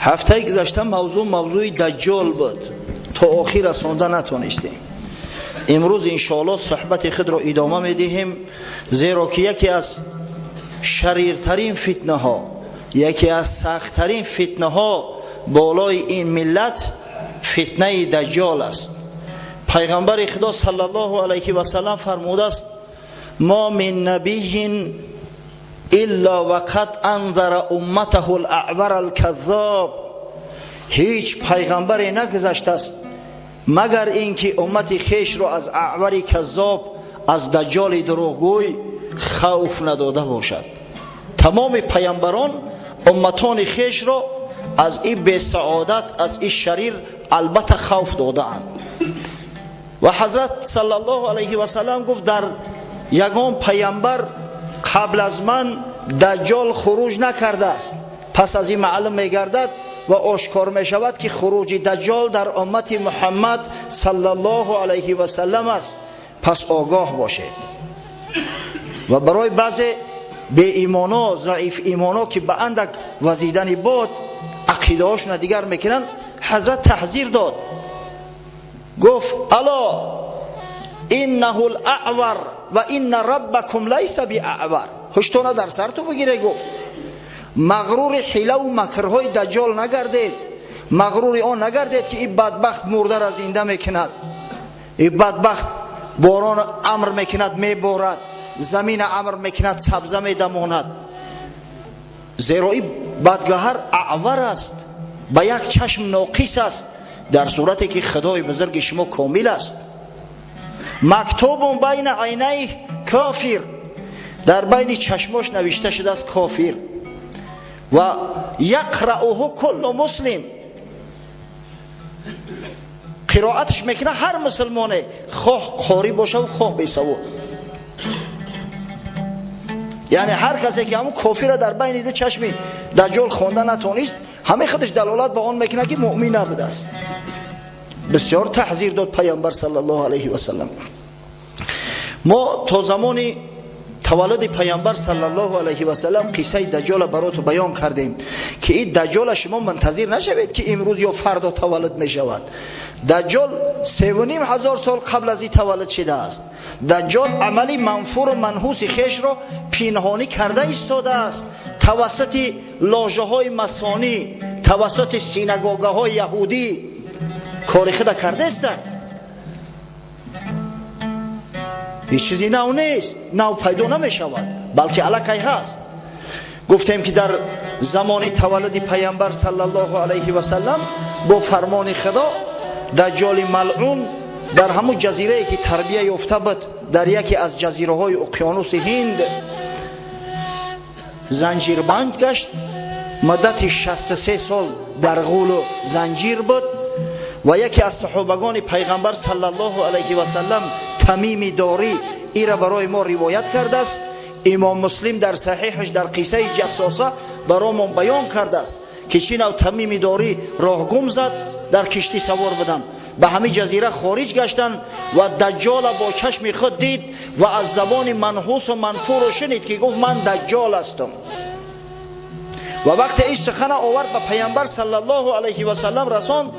هفته گذشته موضوع دجال بود، تا آخر رسانده نتونستیم. امروز انشاءالله صحبت خود را ادامه میدهیم، زیرا که یکی از شریرترین فتنه ها، یکی از سختترین فتنه ها بالای این ملت فتنه دجال است. پیغمبر خدا صلی الله علیه و سلم فرموده است: ما من نبی الا وقد انذر امته الاعور الكذاب. هیچ پیغمبری نگذشته است مگر اینکه امت خیش را از اعور کذاب، از دجال دروغگوی خوف نداده باشد. تمام پیامبران امتان خیش را از این بی سعادت، از این شریر البته خوف دادند. و حضرت صلی الله علیه و سلم گفت در یگان پیامبر قبل از من دجال خروج نکرده است. پس از این معلوم میگردد و آشکار می شود که خروج دجال در امت محمد صلی الله علیه و سلم است. پس آگاه باشید. و برای بعض بی ایمانا، ضعیف ایمانا که به اندک وزیدن بود عقیده هاشون دیگر میکنن، حضرت تحذیر داد، گفت: الا انه الاعور و ان ربکم لیس باعور. هشتونه در سر تو بگیره. گفت مغرور حیله و مکرهای دجال نگردید، مغرور آن نگردید که این بدبخت مرده را زنده میکند، این بدبخت باران امر میکند میبارد، زمین امر میکند سبزه میدماند. زیرا این بدگهر اعور است، با یک چشم ناقص است، در صورتی که خدای بزرگ شما کامل است. مکتوب بین عینیه کافر، در بین چشماش نوشته شده است کافر. و یقرأه کل مسلم، قرائتش میکنه هر مسلمانه، خواه قاری باشه و خواه بی سواد. یعنی هر کسی که همون کافر در بین دو چشم دجال خوانده نتونست، همه خودش دلالت به آن میکنه که مؤمن نبوده است. بسیار تحذیر داد پیامبر صلی الله علیه و سلم. ما تا زمانی تولد پیامبر صلی الله علیه و سلم قصه دجال براتون بیان کردیم که این دجال شما منتظر نشوید که امروز یا فردا تولد می شود. دجال 3,500 سال قبل از این تولد شده است. دجال عملی منفور و منحوس خیش را پنهانی کرده ایستاده است، توسط لاژه های مسانی، توسط سینگاگه های یهودی کار خود کرده است. هیچ چیزی نو نیست، نو پیدا نمی شود، بلکه الکی هست. گفتیم که در زمان تولد پیامبر صلی الله علیه و سلم با فرمان خدا دجال ملعون در همون جزیره که تربیه یافته بود، در یکی از جزیره های اقیانوس هند زنجیربند گشت. مدت 63 سال در غول و زنجیر بود. و یکی از صحابگان پیغمبر صلی الله علیه و سلم، تمیم داری، این را برای ما روایت کرده است. امام مسلم در صحیحش در قصه جساسه برامون بیان کرده است که چی نوع تمیم داری راه گم زد، در کشتی سوار بودن، به همه جزیره خارج گشتن و دجال با چشم خود دید و از زبان منحوس و منفور شنید که گفت من دجال هستم. و وقتی این سخن آورد به پیامبر صلی الله علیه و سلم رساند،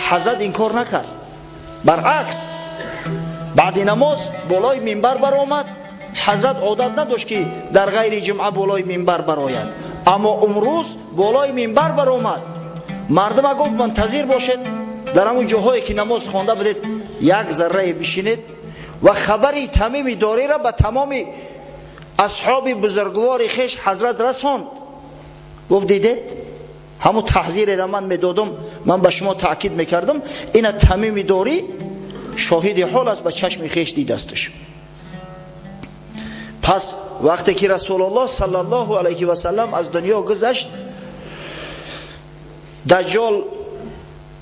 حضرت انکار نکرد. برعکس بعد نماز بالای منبر برآمد. حضرت عادت نداشت که در غیر جمعه بالای منبر برآید، اما امروز بالای منبر برآمد. مردم گفت منتظر باشید، در همون جاهایی که نماز خوانده بدید یک ذره بشینید و خبری تمیم داری را به تمام اصحاب بزرگوار خیش حضرت رساند. گفت دیدید همون تحذیر را من میدادم، من به شما تاکید میکردم، این تمیم داری شاهد حال است، به چشم خیش دیدستش. پس وقتی که رسول الله صلی الله علیه و سلم از دنیا گذشت، دجال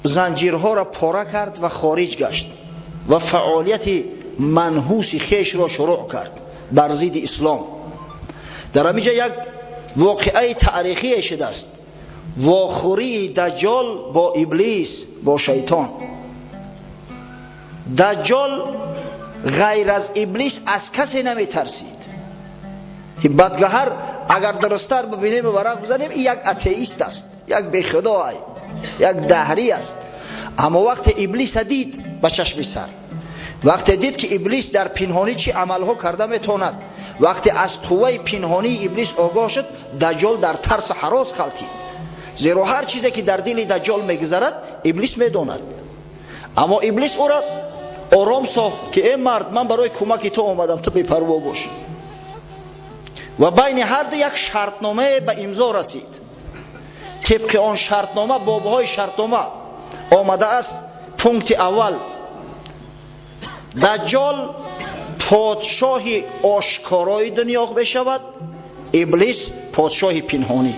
زنجیرها را پاره کرد و خارج گشت و فعالیت منحوس خیش را شروع کرد بر ضد اسلام. در همینجا یک واقعه تاریخی شده است، واخوری دجال با ابلیس، با شیطان. دجال غیر از ابلیس از کسی نمی ترسید. این بدگهر اگر درستر ببینیم و ورق بزنیم، این یک اتئیست است، یک بی خدای. یک دهری است. اما وقت ابلیس دید به چشم سر، وقتی دید که ابلیس در پنهانی چی عملها کرده میتواند، وقتی از قوه پنهانی ابلیس آگاه شد، دجال در ترس و هراس خلطید. زیرا هر چیزی که در دل دجال میگذرد ابلیس میداند. اما ابلیس او را آرام ساخت که ای مرد، من برای کمک تو آمدم، تو بی‌پروا باش. و بین هر دو یک شرطنامه به امضا رسید. طبق آن شرطنامه، بابهای شرطنامه آمده است. پونکت اول: دجال پادشاه آشکارای دنیا بشود، ابلیس پادشاه پنهانی.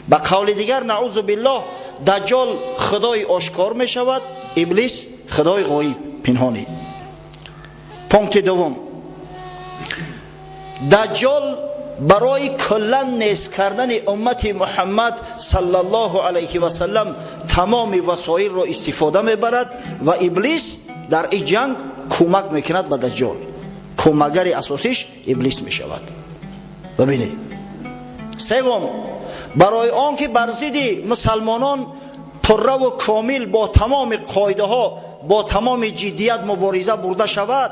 به قول دیگر نعوذ بالله، دجال خدای آشکار می شود، ابلیس خدای غایب پنهانی. پونکت دوم: دجال برای کلا نیست کردن امت محمد صلی الله علیه و سلم تمام وسایل را استفاده میبرد و ابلیس در این جنگ کمک میکند به دجال. کمکگر اساسیش ابلیس میشود. ببینید. سوم: برای آنکه بر ضد مسلمانان پررو و کامل با تمام قاعده ها، با تمام جدیت مبارزه برده شود،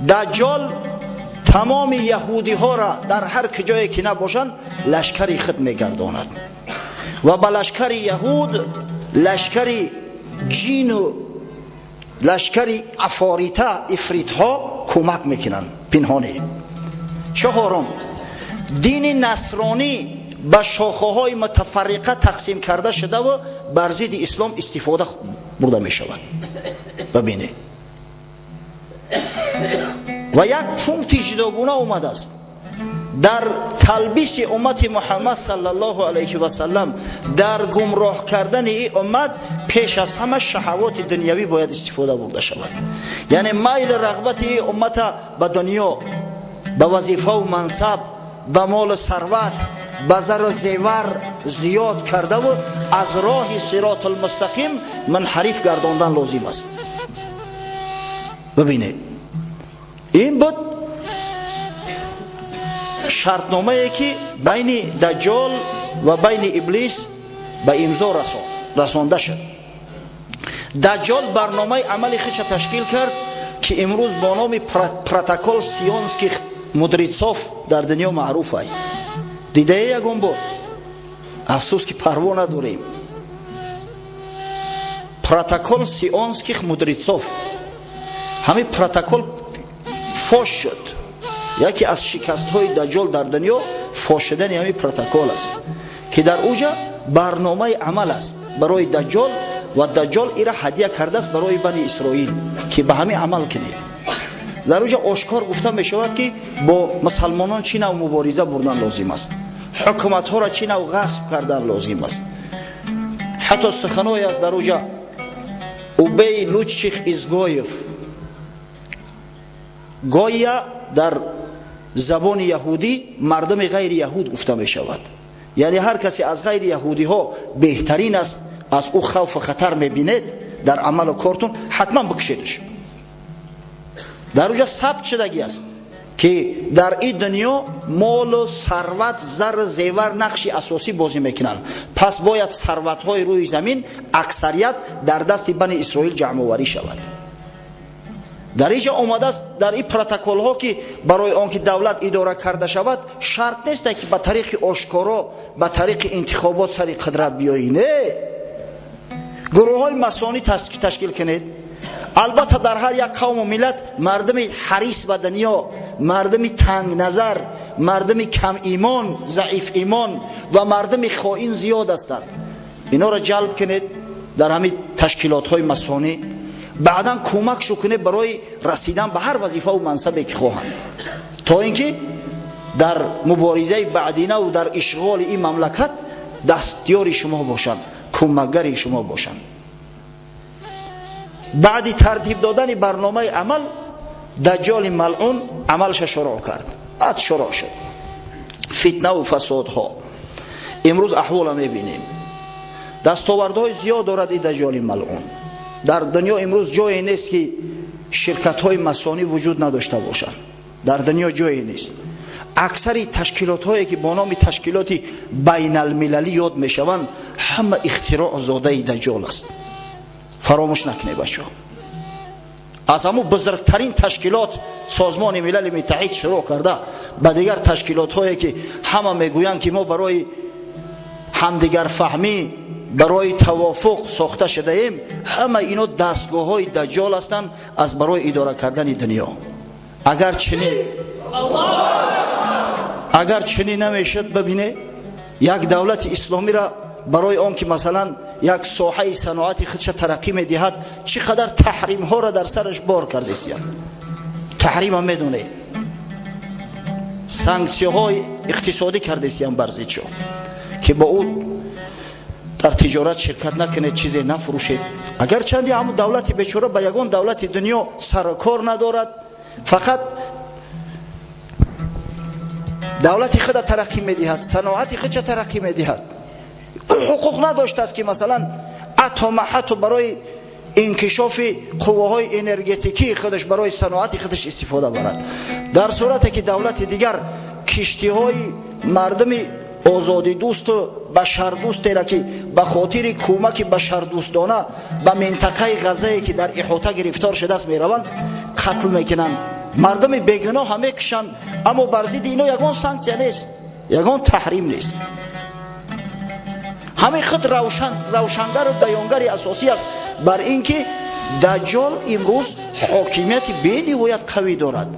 دجال تمام یهودی ها را در هر کجایی که نباشند لشکری خود میگرداند و به لشکر یهود لشکر جین و لشکر افریت ها کمک میکنند پنهانی. چهارم: دین نصرانی به شاخه های متفرقه تقسیم کرده شده و بر ضد اسلام استفاده برده می شود. ببینید. و یک پونکت جداگونه اومده است در تلبیس امت محمد صلی الله علیه و سلم، در گمراه کردن این امت. پیش از همه شهوات دنیوی باید استفاده برده شود. یعنی میل رغبت این امت به دنیا، به وظیفه و منصب، به مال و ثروت، به زر و زیور زیاد کرده و از راه صراط المستقیم منحرف گرداندن لازم است. ببینید، این بود شرطنامه ای که بین دجال و بین ابلیس به امضا رسانده شد. دجال برنامه عمل خودش تشکیل کرد که امروز با نام پروتکل سیونسکی مدریتسوف در دنیا معروف است. دیده یکم بود، افسوس که پروا نداریم. پروتکل سیونسکی مدریتسوف، همین پروتکل فاش شد. یکی از شکست های دجال در دنیا فاش شدن همین پروتکل است که در اوجا برنامه عمل است برای دجال و دجال ایرا هدیه کرده است برای بنی اسرائیل که به همین عمل کنید. در اوجا آشکار گفته می شود که با مسلمانان چی نوع مبارزه بردن لازم است، حکومت ها را چی نوع غصب کردن لازم است. حتی سخنوی است در اوجا اوبی لوچیخ ازگویف. گویا در زبان یهودی مردم غیر یهود گفته می شود. یعنی هر کسی از غیر یهودی ها بهترین است، از او خوف و خطر می بینید در عمل و کارتون، حتما بکشیدش. در اونجا ثبت شدگی است که در این دنیا مال و ثروت، زر زیور نقش اساسی بازی میکنن. پس باید ثروت های روی زمین اکثریت در دست بنی اسرائیل جمع آوری شود. در اینجا آمده است در این پروتکل ها که برای آنکه دولت اداره کرده شود شرط نیست که به طریق آشکارا، به طریق انتخابات سر قدرت بیایی. نه، گروه های مسانی تشکیل کنید. البته در هر یک قوم و ملت مردم حریص به دنیا، مردم تنگ نظر، مردم کم ایمان، ضعیف ایمان و مردم خائن زیاد هستند. اینا را جلب کنید در همین تشکیلات های مسانی، بعدا کمک شو کنه برای رسیدن به هر وظیفه و منصبی که خواهند، تا اینکه در مبارزه بعدینه و در اشغال این مملکت دستیار شما باشند، کمکگر شما باشند. بعد ترتیب دادن برنامه عمل، دجال ملعون عملش شروع کرد. بعد شروع شد فتنه و فسادها. امروز احوال میبینیم دستاوردهای زیاد دارد این دجال ملعون. در دنیا امروز جایی نیست که شرکت های مسانی وجود نداشته باشند. در دنیا جایی نیست. اکثر تشکیلات هایی که با نام تشکیلات بین المللی یاد می شوند همه اختراع زاده دجال است. فراموش نکنه بچه ها. از همون بزرگترین تشکیلات سازمان ملل متحد شروع کرده به دیگر تشکیلات هایی که همه میگویند که ما برای همدیگر فهمی، برای توافق ساخته شده ایم، همه اینا دستگاه های دجال هستند از برای اداره کردن دنیا. اگر چنین نمیشد، ببینه یک دولت اسلامی را برای آن که مثلا یک ساحه صنعتی خودش ترقی میدهد چقدر تحریم ها را در سرش بار کرده است. تحریم هم میدونه، سانکسیون های اقتصادی کرده است برزیچو که با او در تجارت شرکت نکنه، چیزی نفروشه. اگر چندی همون دولت بیچاره به یگان دولت دنیا سر و کار ندارد، فقط دولت خود ترقی میدهد، صنعت خود ترقی میدهد، حقوق نداشته است که مثلا حتی برای انکشاف قواهای انرژتیکی خودش برای صنعت خودش استفاده برد. در صورتی که دولت دیگر کشتی های مردم آزادی دوست و بشر دوست را که به خاطر کمک بشر دوستانه به منطقه غزه که در احاطه گرفتار شده است میروند، قتل میکنند، مردم بیگناه هم میکشند، اما بر ضد اینا یگان سانکسیون نیست، یگان تحریم نیست. همین خود روشنگر و بیانگر اساسی است بر اینکه دجال امروز حاکمیت بینهایت قوی دارد.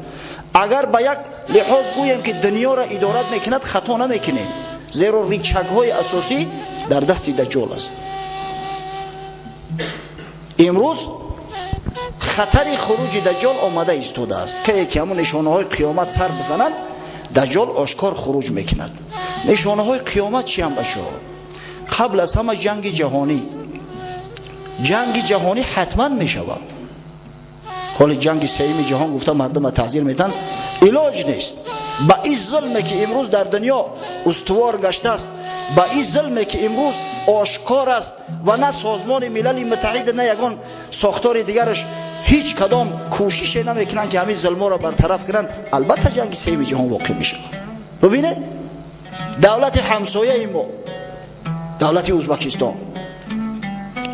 اگر به یک لحاظ گویم که دنیا را ادارت میکند، خطا نمیکنیم، زیرا ریچک های اساسی در دست دجال است. امروز خطر خروج دجال آمده ایستاده است که یکی همون نشانه های قیامت سر بزنند، دجال آشکار خروج میکند. نشانه های قیامت چی هم باشه؟ قبل از همه جنگ جهانی حتما میشود. حال جنگ سوم جهان گفته مردم تعذیر میتن، علاج نیست. با این ظلمی که امروز در دنیا استوار گشته است، با این ظلمی که امروز آشکار است و نه سازمان ملل متحد نه یگان ساختار دیگرش هیچ کدام کوشش نمیکنن که همین ظلما را برطرف کنن، البته جنگ سوم جهان واقع میشه. ببینه دولت همسایه ما، دولت ازبکستان،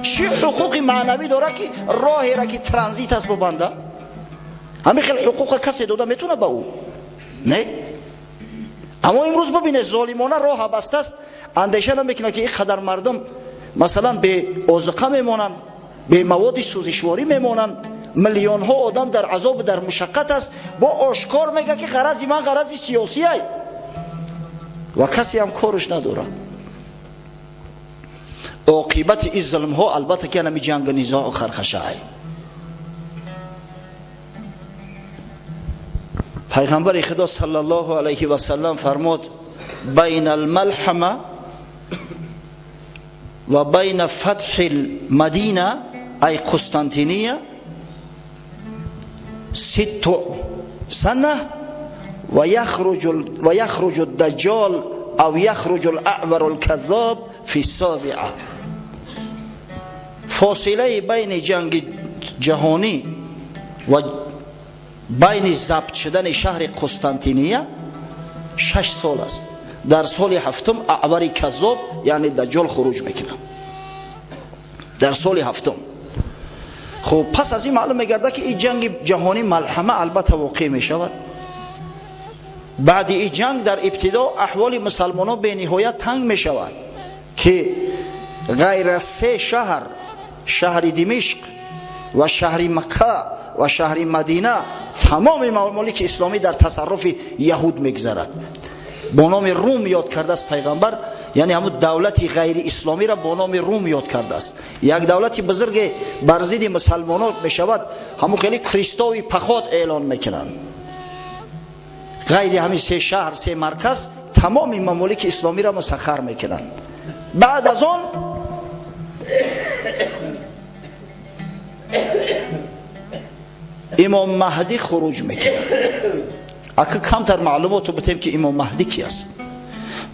چه حقوق معنوی داره که راهی را که ترانزیت است ببنده؟ همین خیلی حقوق کسی داده میتونه به او؟ نه. اما امروز ببینه ظالمانه راه بسته است، اندیشه نمیکنه که این قدر مردم مثلا به آذقه میمانند، به مواد سوزشواری میمانند، میلیون ها آدم در عذاب در مشقت است، با آشکار میگه که غرض من غرض سیاسی است و کسی هم کارش نداره. عاقبت این ظلم ها البته که نمی جنگ نزاع و خرخشه ای. پیغمبر خدا صلی الله علیه و سلم فرمود بین الملحمه و بین فتح المدینه ای قسطنطینیه 6 سنه و یخرج الدجال او یخرج الاعور الكذاب فی السابعه. فاصله بین جنگ جهانی و بین ضبط شدن شهر قسطنطینیه 6 سال است. در سال هفتم اعور کذاب یعنی دجال خروج میکنه، در سال هفتم. خب پس از این معلوم میگرده که این جنگ جهانی ملحمه البته واقع میشود. بعد این جنگ در ابتدا احوال مسلمانان به نهایت تنگ می شود که غیر از 3 شهر، شهر دمشق و شهر مکه و شهر مدینه، تمام ممالک اسلامی در تصرف یهود میگذرد. با نام روم یاد کرده است پیغمبر، یعنی همون دولتی غیر اسلامی را با نام روم یاد کرده است. یک دولتی بزرگ بر ضد مسلمانان می شود، همون خیلی کریستاوی پخات اعلان میکنند. غیر همین 3 شهر 3 مرکز تمام ممالک اسلامی را مسخر میکنند. بعد از آن امام مهدی خروج میکنه. اگه کمتر معلومات بتیم که امام مهدی کی است،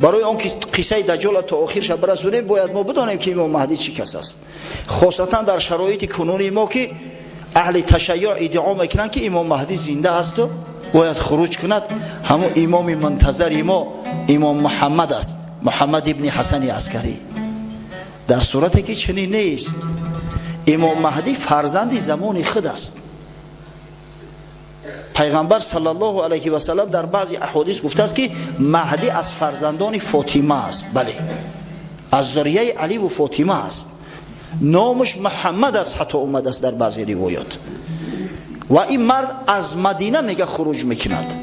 برای آن که قصه دجال تا آخرش برسونیم باید ما بدانیم که امام مهدی چی کس است، خاصتا در شرایط کنونی ما که اهل تشیع ادعا میکنن که امام مهدی زنده است و باید خروج کند. همون امام منتظر ما امام محمد است، محمد ابن حسن عسکری. در صورتی که چنین نیست، امام مهدی فرزند زمان خود است. پیغمبر صلی الله علیه و سلم در بعضی احادیث گفته است که مهدی از فرزندان فاطمه است. بله، از ذریه علی و فاطمه است. نامش محمد است، حتی اومده است در بعضی روایات. و این مرد از مدینه میگه خروج میکند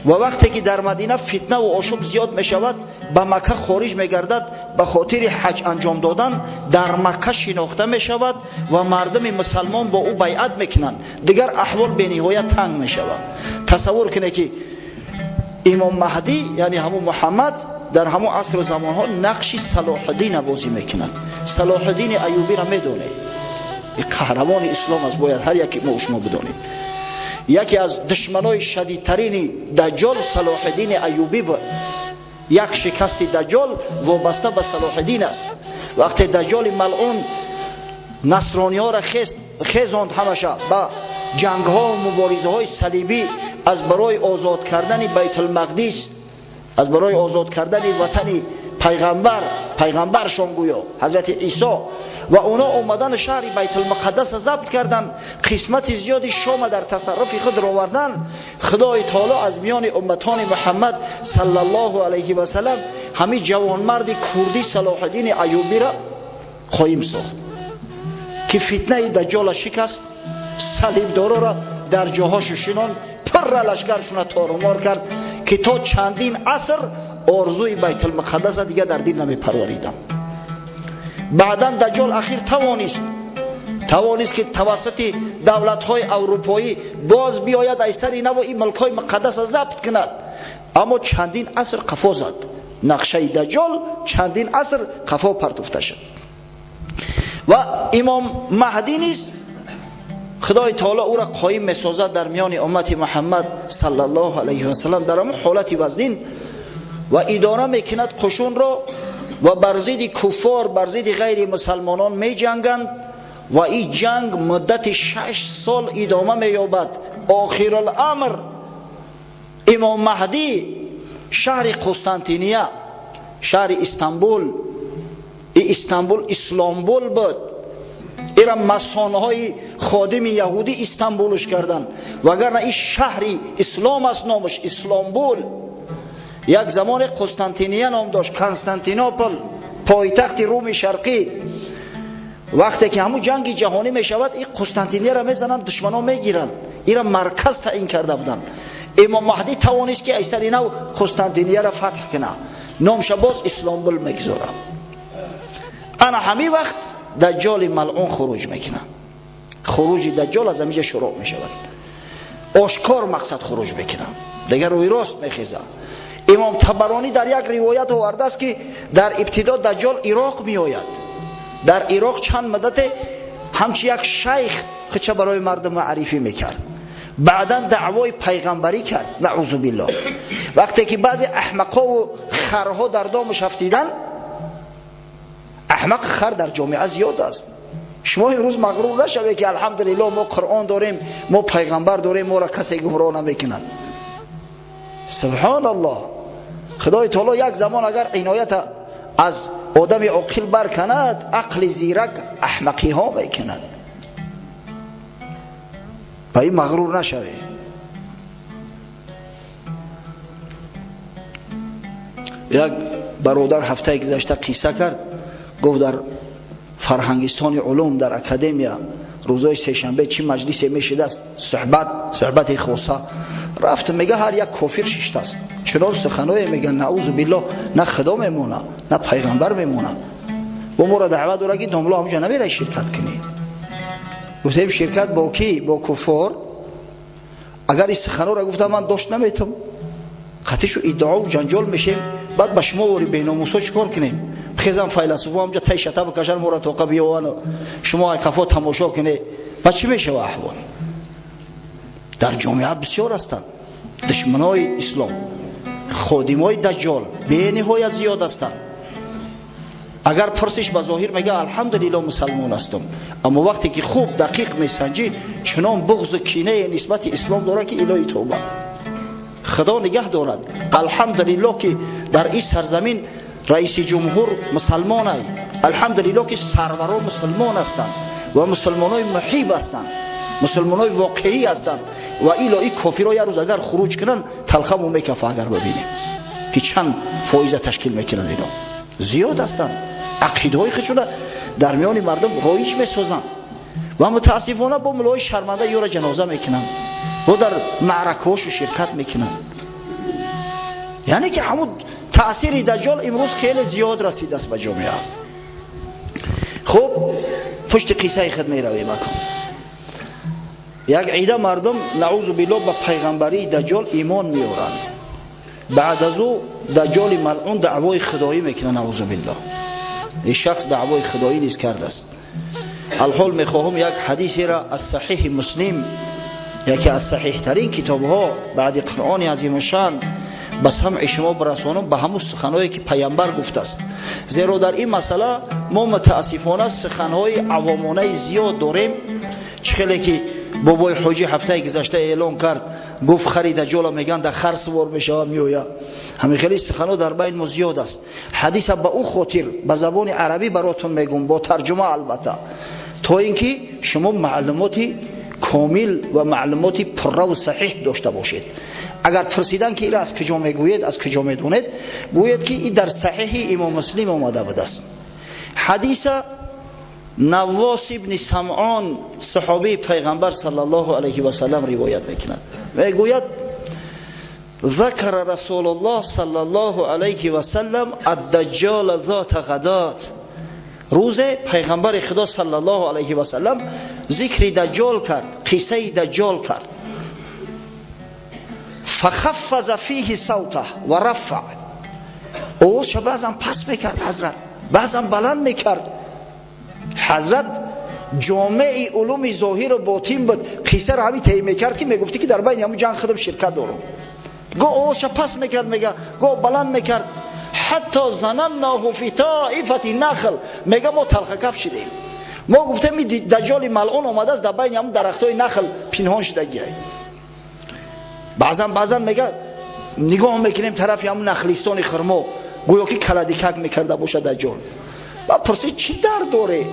و وقتی که در مدینه فتنه و آشوب زیاد میشود به مکه خارج میگردد. به خاطر حج انجام دادن در مکه شناخته میشود و مردم مسلمان با او بیعت میکنند. دیگر احوال به نهایت تنگ میشود. تصور کنید که امام مهدی یعنی همون محمد در همون عصر زمان ها نقش صلاح الدین بازی میکند. صلاح الدین ایوبی را میدونه، قهرمان اسلام است، باید هر یکی ما و شما بدانیم. یکی از دشمنای شدیدترین دجال صلاح الدین ایوبی بود. یک شکست دجال وابسته به صلاح الدین است. وقتی دجال ملعون نصرانی ها را خیزاند همشه به جنگ ها و مبارزه های صلیبی از برای آزاد کردن بیت المقدس، از برای آزاد کردن وطن پیغمبرشان گویا حضرت عیسی، و اونا اومدن شهر بیت المقدس ضبط کردن، قسمت زیادی شام در تصرف خود را آوردن. خدای تعالی از میان امتان محمد صلی الله علیه و سلم همین جوانمرد کردی صلاح الدین ایوبی را خواهیم ساخت که فتنه دجال شکست، صلیبدارا را در جاهاش شنان، پر لشکرشون تارمار کرد که تا چندین عصر آرزوی بیت المقدس دیگه در دل نمی پروریدم. بعدا دجال اخیر توانست که توسط دولت‌های اروپایی باز بیاید ایسر اینا و این ملک‌های مقدس ضبط کند، اما چندین عصر قفا زد. نقشه دجال چندین عصر قفا پرتفته شد. و امام مهدی نیست، خدای تعالی او را قایم می‌سازد در میان امت محمد صلی الله علیه و سلم در همون حالت وزنین و اداره میکند قشون را و بر ضد کفار، بر ضد غیر مسلمانان می جنگند و این جنگ مدت 6 سال ادامه می یابد. آخر الامر امام مهدی شهر قسطنطینیه، شهر استانبول اسلامبول بود. ایرا مسانهای خادم یهودی استانبولش کردن، وگرنه این شهری اسلام است، نامش اسلامبول. یک زمان قسطنطینیه نام داشت، کنستانتینوپل، پایتخت روم شرقی. وقتی که همون جنگ جهانی می شود این قسطنطینیه را میزنن، دشمنا میگیرن، ایرا مرکز تعیین کرده بودن. امام مهدی توانست که ایسر اینو قسطنطینیه را فتح کنه، نامش باز اسلامبول میگذاره. انا همین وقت دجال ملعون خروج میکنه. خروج دجال از همینجا شروع می شود. آشکار مقصد خروج میکنه، دیگر روی راست میخیزه. امام طبرانی در یک روایت آورده است که در ابتدا دجال عراق می آید. در عراق چند مدت همچی یک شیخ خچه برای مردم معرفی میکرد. بعدا دعوای پیغمبری کرد، نعوذ بالله. وقتی که بعضی احمقا و خرها در دامش افتیدن، احمق خر در جامعه زیاد است. شما امروز مغرور نشوید که الحمدلله ما قرآن داریم، ما پیغمبر داریم، ما را کسی گمراه نمیکند. سبحان الله. خدای تعالی یک زمان اگر عنایت از آدم عاقل برکند، عقل زیرک احمقی ها میکند. با این مغرور نشوید. یک برادر هفته گذشته قصه کرد، گفت در فرهنگستان علوم در اکادمیا روزای سه‌شنبه چی مجلسی میشد است، صحبت خاصه رفت، میگه هر یک کافر شیشته است. چرا سخنای میگن نعوذ بالله، نه خدا میمونه نه پیغمبر میمونه. و ما را دعوت داره که داملا همجا نمیره شرکت کنی. گفتیم شرکت با کی؟ با کفار. اگر این سخنا را گفتم من داشت نمیتم، خطیشو ادعا و جنجال میشیم، بعد به شما وری بیناموسا چیکار کنیم؟ بخیزم فیلسوفا همجا تی شتا بکشن ما را توقع بیاوانو شما کفا تماشا کنی، بعد چی میشه احوال؟ در جامعه بسیار هستند دشمنای اسلام، خادمای دجال به نهایت زیاد هستند. اگر پرسش به ظاهر میگه الحمدلله مسلمان هستم، اما وقتی که خوب دقیق میسنجی چنان بغض و کینه نسبت اسلام داره که الهی توبه. خدا نگه دارد. الحمدلله که در این سرزمین رئیس جمهور مسلمان است، الحمدلله که سروران مسلمان هستند و مسلمانای محیب هستند، مسلمانای واقعی هستند و الهی کافرها یه روز اگر خروج کنن تلخمو میکفه. اگر ببینیم که چند فایده تشکیل میکنن، اینا زیاد هستند، عقیده های خودشون در میان مردم رایج میسازند و متاسفانه با ملای شرمنده یورا جنازه میکنن و در معرکه‌هاش شرکت میکنن. یعنی که همون تأثیر دجال امروز خیلی زیاد رسیده است به جامعه. خب پشت قصه خود میرویم. یک عیده مردم نعوذ بالله به پیغمبری دجال ایمان میارن، بعد از او دجال ملعون دعوای خدایی میکنه. نعوذ بالله این شخص دعوای خدایی نیز کرده است. الحال میخواهم یک حدیثی را از صحیح مسلم، یکی از صحیح ترین کتاب ها بعد قرآن عظیم شان، به سمع شما برسانم به همون سخنهایی که پیامبر گفته است. زیرا در این مسئله ما متاسفانه سخنهای عوامانه زیاد داریم. چخیلی که بابای حاجی هفته گذشته اعلان کرد، گفت خرید دجال میگن در خر سوار میشه و میویا. همین خیلی سخنها در بین ما زیاد است. حدیث به او خاطر به زبان عربی براتون میگم با ترجمه البته، تا اینکه شما معلوماتی کامل و معلوماتی پره و صحیح داشته باشید. اگر پرسیدن که این از کجا میگوید، از کجا میدونید، گوید که این در صحیح امام مسلم آمده بوده است. حدیث نواس ابن سمعان صحابی پیغمبر صلی الله علیه و سلم روایت میکند. میگوید ذکر رسول الله صلی الله علیه و سلم الدجال ذات غدات. روز پیغمبر خدا صلی الله علیه و سلم ذکر دجال کرد، قصه دجال کرد. فخفض فیه صوته و رفع. اوش بعضا پس میکرد حضرت، بعضا بلند میکرد. حضرت جامع علوم ظاهر و باطن بود. قصه را همین طی میکرد که میگفتی که در بین همون جنگ خودم شرکت دارم. گو اوش پس میکرد، میگه گو بلند میکرد. حتی ظنناه فی طائفه نخل، میگه ما تلخ کف شدیم، ما گفتیم این دجال ملعون آمده است در بین همون درختای نخل پنهان شدگی. بعضا میگه نگاه میکنیم طرف همون نخلستان خرما، گویا که کلدیکک میکرده باشه دجال. و پرسید چی درد داره؟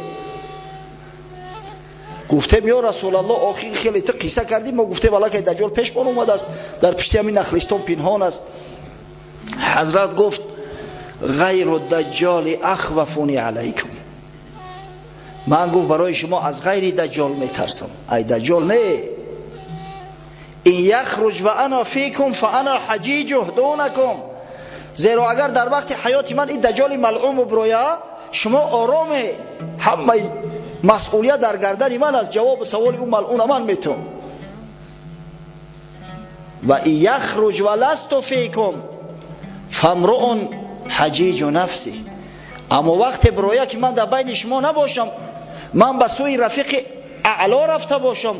گفتیم یا رسول الله آخی خیلی تو قصه کردیم، ما گفتیم والا که دجال پیش بان اومده است، در پشتی همین نخلستان پنهان است. حضرت گفت غیر الدجال اخوفونی علیکم. من گفت برای شما از غیر دجال میترسم. ای دجال نه، این یخرج و انا فیکم فانا حجیجه دونکم. زیرا اگر در وقت حیات من این دجال ملعون برویا، شما آرامه، همه مسئولیت در گردن من از جواب سوال اون ملعون من میتون. و این یخرج و لست فیکم فامرؤ حجیج نفسی. اما وقت برویا که من در بین شما نباشم، من به سوی رفیق اعلا رفته باشم،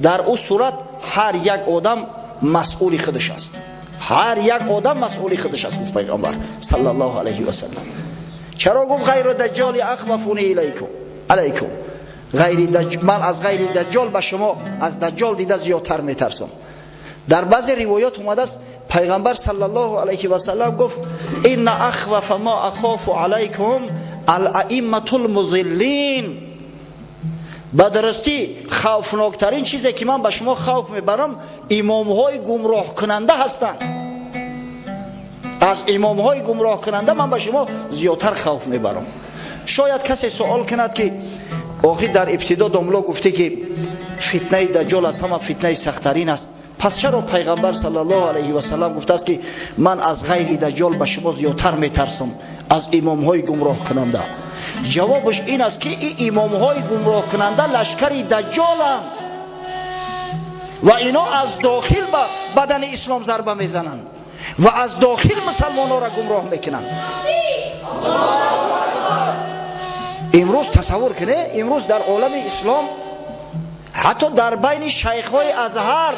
در اون صورت هر یک آدم مسئول خودش است. هر یک آدم مسئول خودش است. پیغمبر صلی الله علیه و سلم چرا گفت غیر دجال اخوفونی علیکم؟ من از غیر دجال به شما از دجال دیده زیادتر میترسم. در بعض روایات اومده است پیغمبر صلی الله علیه و سلم گفت ان اخوف ما اخاف علیکم الائمه المضلین. به درستی خوفناکترین چیزی که من به شما خوف میبرم امام های گمراه کننده هستند. از امام های گمراه کننده من به شما زیادتر خوف میبرم. شاید کسی سوال کند که آخی در ابتدا داملا گفته که فتنه دجال از همه فتنه سخت‌ترین است، پس چرا پیغمبر صلی الله علیه و سلم گفته است که من از غیر دجال به شما زیادتر میترسم از امام های گمراه کننده؟ جوابش این است که این امام های گمراه کننده لشکری دجالند و اینا از داخل به بدن اسلام ضربه میزنند و از داخل مسلمان ها را گمراه میکنند. امروز تصور کنه، امروز در عالم اسلام حتی در بین شیخ های ازهر،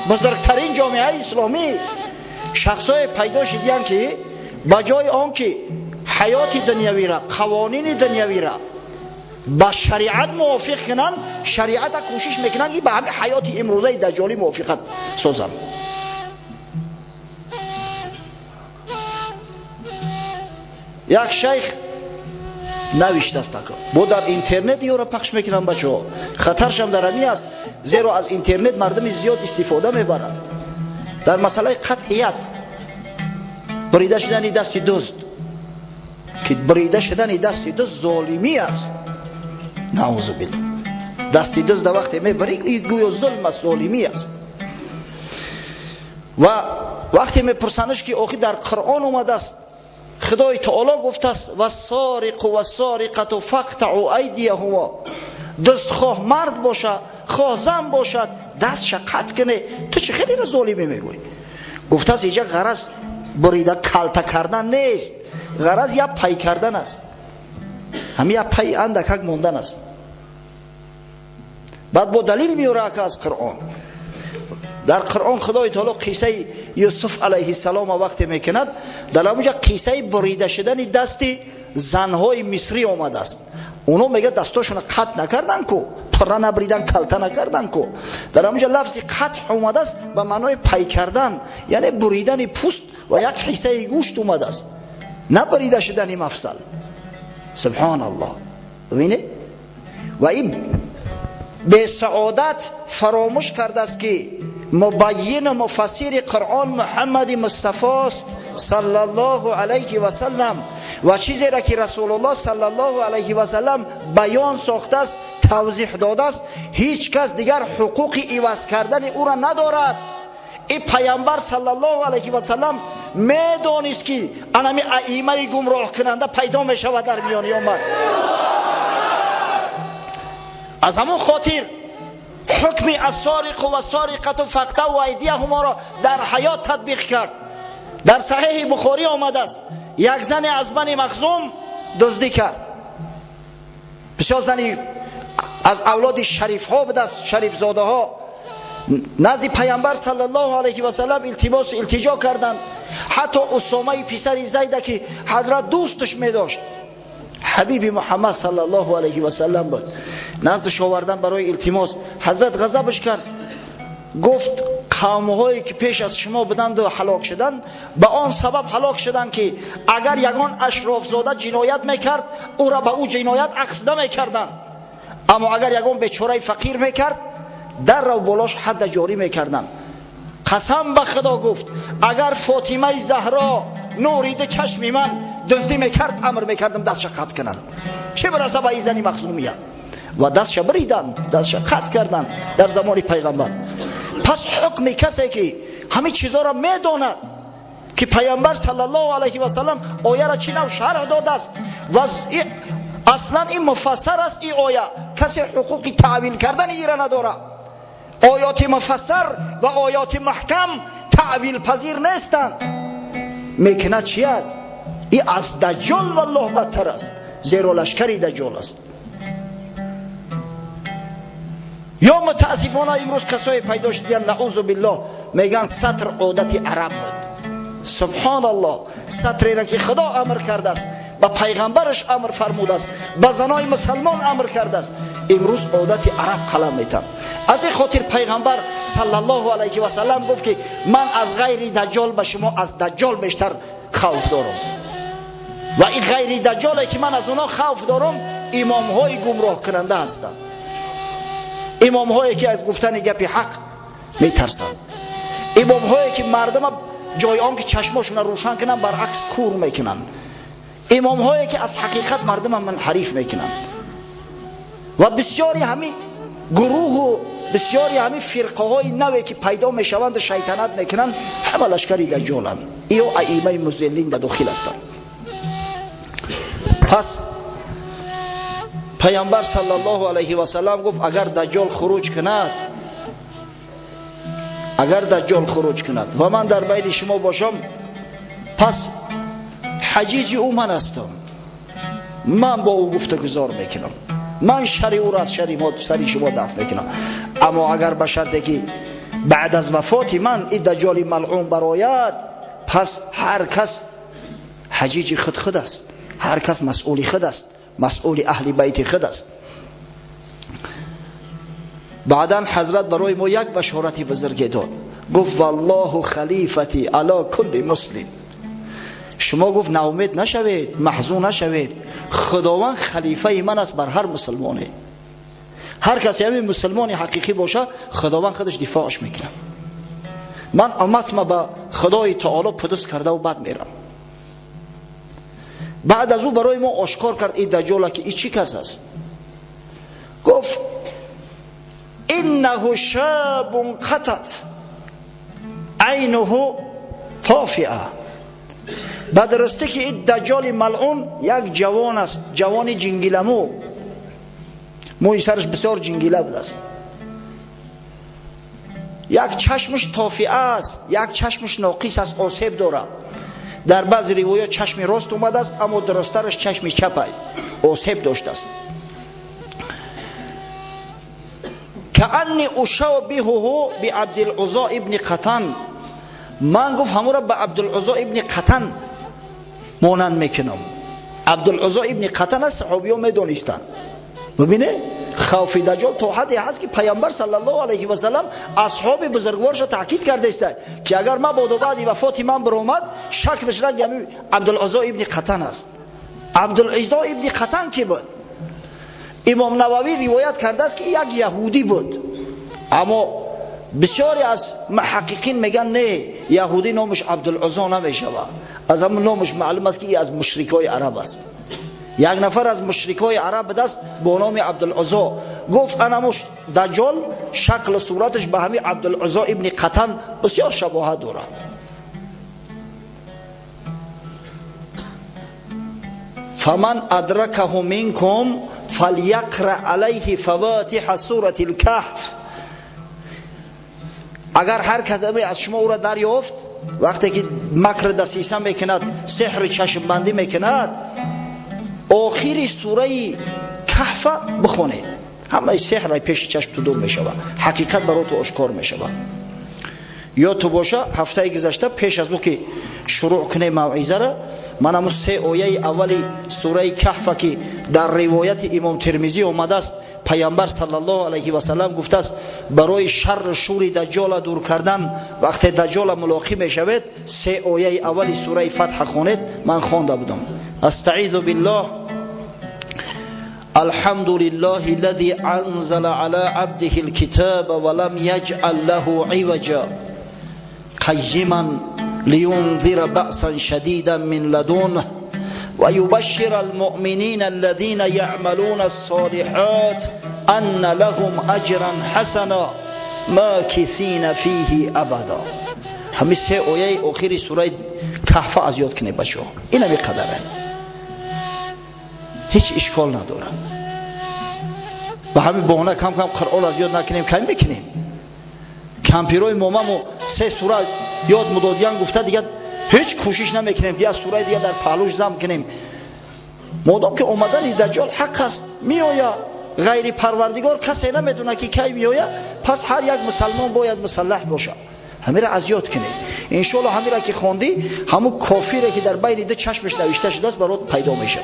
بزرگترین جامعه اسلامی، شخص های پیدا شدیدند که بجای آن که حیات دنیوی را، قوانین دنیوی را با شریعت موافق کنن، شریعت کوشش میکنن که به همه حیات امروزه دجالی موافقت سازن. یک شیخ نوشته است که با در اینترنت یورا پخش میکنن بچه ها، خطرش هم در همی است، زیرا از اینترنت مردم زیاد استفاده میبرند. در مسئله قطعیت بریده شدن دست دزد، که بریده شدن دست دزد ظالمی است، نعوذ بالله. دست دزد در وقت میبری گویا ظلم است، ظالمی است. و وقتی میپرسنش که آخی در قرآن اومده است، خدای تعالی گفته است و سارق و سارقه فقطعوا ایدیهما، دزد خواه مرد باشه خواه زن باشد دستش قطع کنه. تو چه خیلی را ظالمی میگوی؟ گفته است اینجا غرض بریده کلته کردن نیست، غرض یا پای کردن است، همین یا پای اندکک موندن است. بعد با دلیل میاره که از قرآن، در قرآن خدای تعالی قصه یوسف علیه السلام وقتی میکند، در اونجا قصه بریده شدن دست زنهای مصری آمده است. اونو میگه دستاشون قطع نکردن کو، پره نبریدن، کلته نکردن کو. در اونجا لفظ قطع اومده است به معنای پای کردن، یعنی بریدن پوست و یک حصه گوشت اومده است، نه بریده شدن مفصل. سبحان الله. ببینید و این به سعادت فراموش کرده است که مبین و مفسر قرآن محمد مصطفی صلی الله علیه و سلم و چیزی را که رسول الله صلی الله علیه و سلم بیان ساخته است، توضیح داده است، هیچ کس دیگر حقوق عوض کردن او را ندارد. این پیامبر صلی الله علیه و سلم میدانست که انمی ائمه گمراه کننده پیدا می شود در میان امت. از همون خاطر حکم السارق و السارقه فقطعوا ایدیهما را در حیات تطبیق کرد. در صحیح بخاری آمده است یک زن از بنی مخزوم دزدی کرد، بسیار زنی از اولاد شریف ها بود، از شریف زاده ها، نزد پیامبر صلی الله علیه و سلم التجا کردند. حتی اسامه پسر زید که حضرت دوستش می داشت، حبیب محمد صلی الله علیه و سلم بود، نزدش آوردن برای التماس. حضرت غضبش کرد، گفت قوم‌هایی که پیش از شما بودند و هلاک شدند به آن سبب هلاک شدند که اگر یگان اشراف زاده جنایت میکرد او را به او جنایت عکس نمیکردند، اما اگر یگان بیچاره فقیر میکرد در رو بالاش حد جاری میکردند. قسم به خدا گفت اگر فاطمه زهرا نوریده چشم من دزدی میکرد امر میکردم دستش قطع کنن، چه برسه به این زنی مخزومیه. و دستش بریدن، دستش قطع کردن در زمان پیغمبر. پس حکم کسی که همه چیزا را میداند که پیامبر صلی الله علیه و سلم آیه را چی نو شرح داده است و اصلا این مفسر است، این آیه کسی حقوق تعویل کردن این را نداره. آیات مفسر و آیات محکم تعویل پذیر نیستند. میکنه چی است؟ این از دجال والله بدتر است، زیرا لشکری دجال است. یا متاسفانه امروز کسای پیدا شدن نعوذ بالله میگن سطر عادت عرب بود. سبحان الله، سطری را که خدا امر کرده است، با پیغمبرش امر فرموده است، با زنای مسلمان امر کرده است، امروز عادت عرب قلم میتن. از این خاطر پیغمبر صلی الله علیه و سلم گفت که من از غیر دجال به شما از دجال بیشتر خوف دارم و این غیر دجالی که من از اونا خوف دارم امام های گمراه کننده هستند، امام هایی که از گفتن گپ حق میترسند، امام هایی که مردم جای آن که چشماشون روشن کنن برعکس کور میکنن، امام هایی که از حقیقت مردم منحرف میکنن. و بسیاری همین گروه و بسیاری همین فرقه های نوی که پیدا میشوند شیطنت میکنن همه لشکری دجالند، ایو ائمه مضلین در داخل هستند. پس پیامبر صلی الله علیه و سلم گفت اگر دجال خروج کند، اگر دجال خروج کند و من در بین شما باشم، پس حجیج او من هستم، من با او گفتگوزار میکنم، من شر او را از شر شما دفع میکنم. اما اگر به شرطی که بعد از وفات من این دجال ملعون برآید، پس هر کس حجیج خود است. هر کس مسئول خود است، مسئول اهل بیت خود است. بعدا حضرت برای ما یک بشارتی بزرگ داد، گفت والله خلیفتی علی کل مسلم. شما گفت ناامید نشوید، محزون نشوید، خداوند خلیفه من است بر هر مسلمانه. هر کسی همین مسلمان حقیقی باشه خداوند خودش دفاعش میکنه. من امتم به خدای تعالی پدس کرده و بعد میرم. بعد از او برای ما آشکار کرد این دجال که این چی کس است. گفت انه شاب قطت عینه طافئه. بدرسته که این دجال ملعون یک جوان است، جوان جنگیلمو، موی سرش بسیار جنگیله بود است، یک چشمش طافئه است، یک چشمش ناقص است، آسیب داره. در بعض روایات چشم راست اومده است اما درسترش چشم چپ است، آسیب داشته است. کأنی اشابهه بعبدالعزی ابن قطن. من گفت همون را به عبدالعزی ابن قطن مانند میکنم. عبدالعزی ابن قطن از صحابی ها میدونستن. ببینه خوف دجال تا حدی هست که پیامبر صلی الله علیه و سلم اصحاب بزرگوارش تاکید کرده است که اگر ما بعد وفات من برآمد شکلش را عبدالعزی ابن قطن است. عبدالعزی ابن قطن کی بود؟ امام نووی روایت کرده است که یک یهودی بود، اما بسیاری از محققین میگن نه، یهودی نامش عبدالعزی نمیشه، از همون نامش معلوم است که ای از مشرکای عرب است. یک نفر از مشرکای عرب دست با نام عبدالعزی. گفت انا دجال شکل و صورتش به همین عبدالعزی ابن قطن بسیار شباهت داره. فمن ادرکه منکم فلیقرأ علیه فواتح سوره الکهف. اگر هر کدام از شما او را دریافت وقتی که مکر دسیسه میکند، سحر چشم بندی میکند، آخری سوره کهف بخونه، همه سحر پیش چشم تو دور میشود، حقیقت برای تو آشکار میشود. یا تو باشه هفته گذشته پیش از او که شروع کنه موعظه را، من همون 3 آیه اولی سوره کهف که در روایت امام ترمذی آمده است، پیامبر صلی الله علیه و سلم گفته است برای شر شور دجال دور کردن وقتی دجال ملاقات میشود 3 آیه اولی سوره فتح خوانید. من خوانده بودم. استعیذ بالله الحمد لله الذي انزل على عبده الكتاب ولم يجعل له عوجا قيما لينذر بأسا شديدا من لدنه ويبشر المؤمنين الذين يعملون الصالحات أن لهم أجرا حسنا ماكثين فيه أبدا. همین 3 آیه آخری سوره کهف از یاد کنید بچه ها. این هم قدره، هیچ اشکال نداره. و همین بهانه کم کم قرآن از یاد نکنیم کم میکنیم. کمپیروی مامامو 3 سوره یاد مدادیان گفته دیگه هیچ کوشش نمیکنیم دیگه سوره دیگه در پهلوش زم کنیم. مادام که اومدن دجال حق است میآید، غیر پروردگار کسی نمیدونه که کی میآید، پس هر یک مسلمان باید مسلح باشه. همین را از یاد کنید. ان شاء الله همین را که خواندی همون کافری که در بین 2 چشمش نوشته شده است برات پیدا میشه،